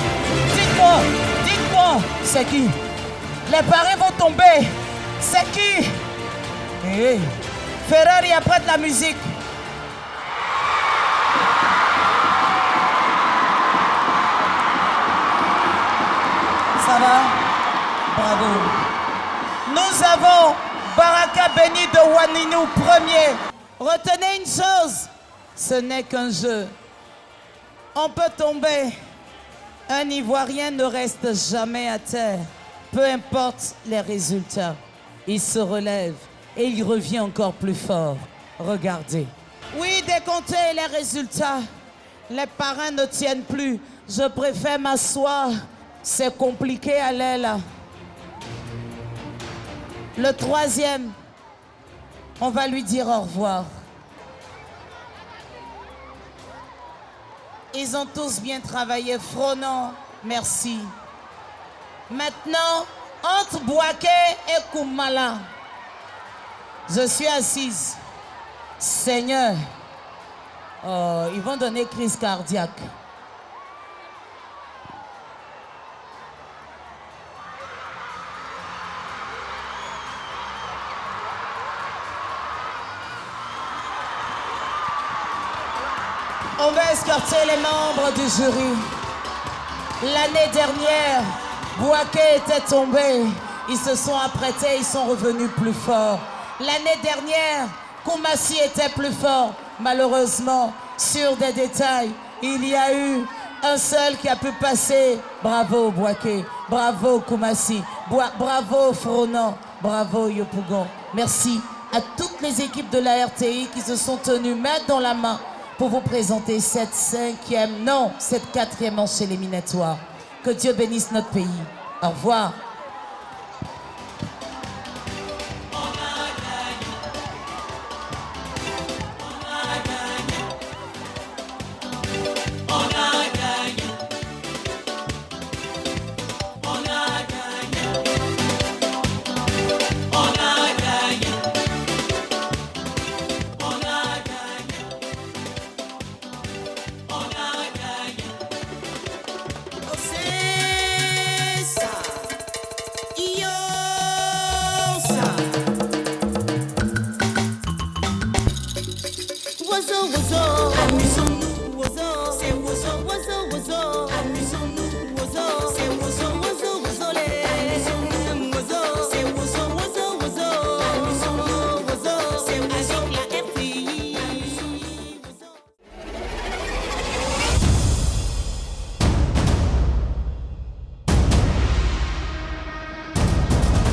C'est qui? Les paris vont tomber. C'est qui? Hey. Ferrari après de la musique. Ça va? Bravo. Nous avons Baraka Béni de Waninou, premier. Retenez une chose, ce n'est qu'un jeu. On peut tomber. Un Ivoirien ne reste jamais à terre. Peu importe les résultats. Il se relève et il revient encore plus fort. Regardez. Oui, décomptez les résultats. Les parrains ne tiennent plus. Je préfère m'asseoir. C'est compliqué à l'aile. Le troisième, on va lui dire au revoir. Ils ont tous bien travaillé. Fronon, merci. Maintenant, entre Bouaké et Koumala, je suis assise. Seigneur, oh, ils vont donner crise cardiaque. On va escorter les membres du jury. L'année dernière, Bouaké était tombé. Ils se sont apprêtés, ils sont revenus plus forts. L'année dernière, Koumassi était plus fort. Malheureusement, sur des détails, il y a eu un seul qui a pu passer. Bravo Bouaké, bravo Koumassi, bravo Fronon, bravo Yopougon. Merci à toutes les équipes de la RTI qui se sont tenues main dans la main pour vous présenter cette quatrième manche éliminatoire. Que Dieu bénisse notre pays. Au revoir.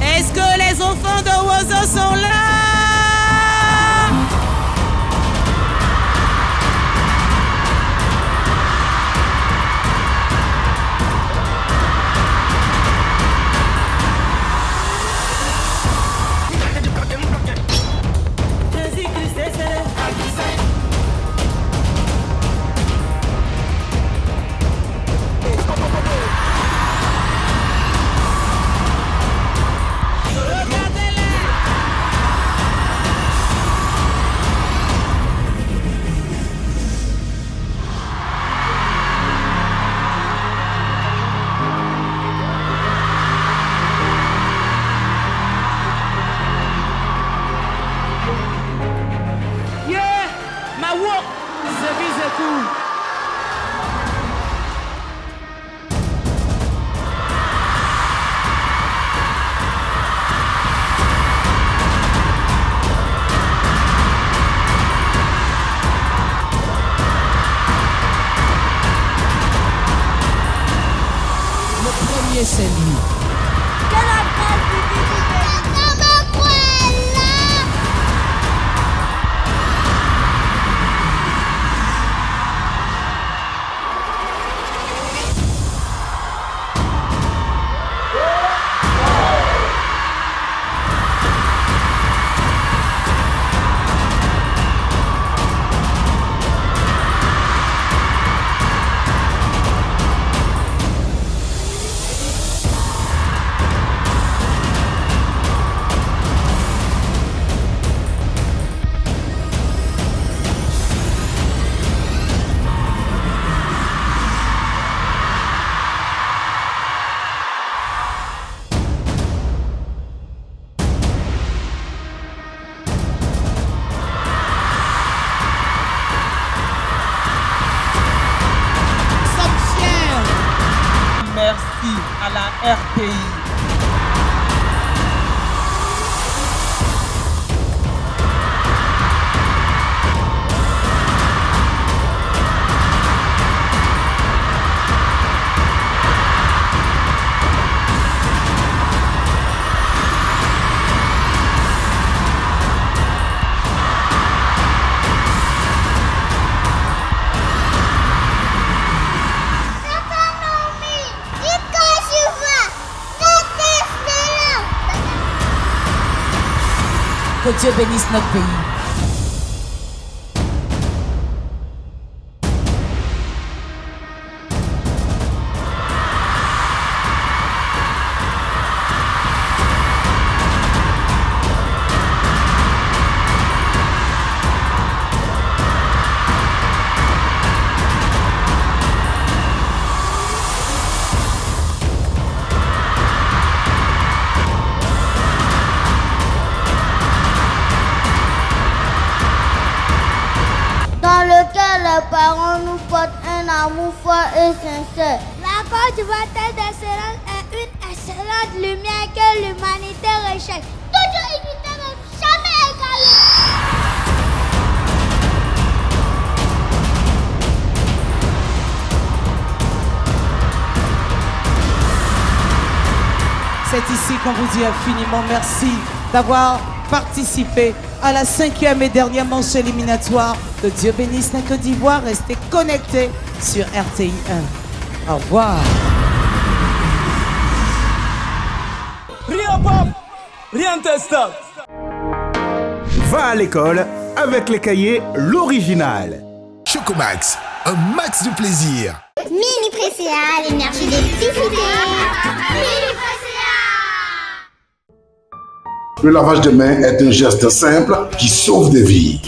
Est-ce que les enfants de Wozo sont là? C'est lui. Merci à la RTI. Que Dieu bénisse notre pays. Les parents nous portent un amour fort et sincère. La cause du baptême d'excellence est une excellente lumière que l'humanité recherche. Toujours unité, mais jamais égalée. C'est ici qu'on vous dit infiniment merci d'avoir participé à la 5e et dernière manche éliminatoire de Dieu bénisse la Côte d'Ivoire. Restez connectés sur RTI 1. Au revoir. Rien pop, rien test. Va à l'école avec les cahiers l'original. Chocomax, un max de plaisir. Mini Presséa, l'énergie des petits Mini Le lavage de mains est un geste simple qui sauve des vies.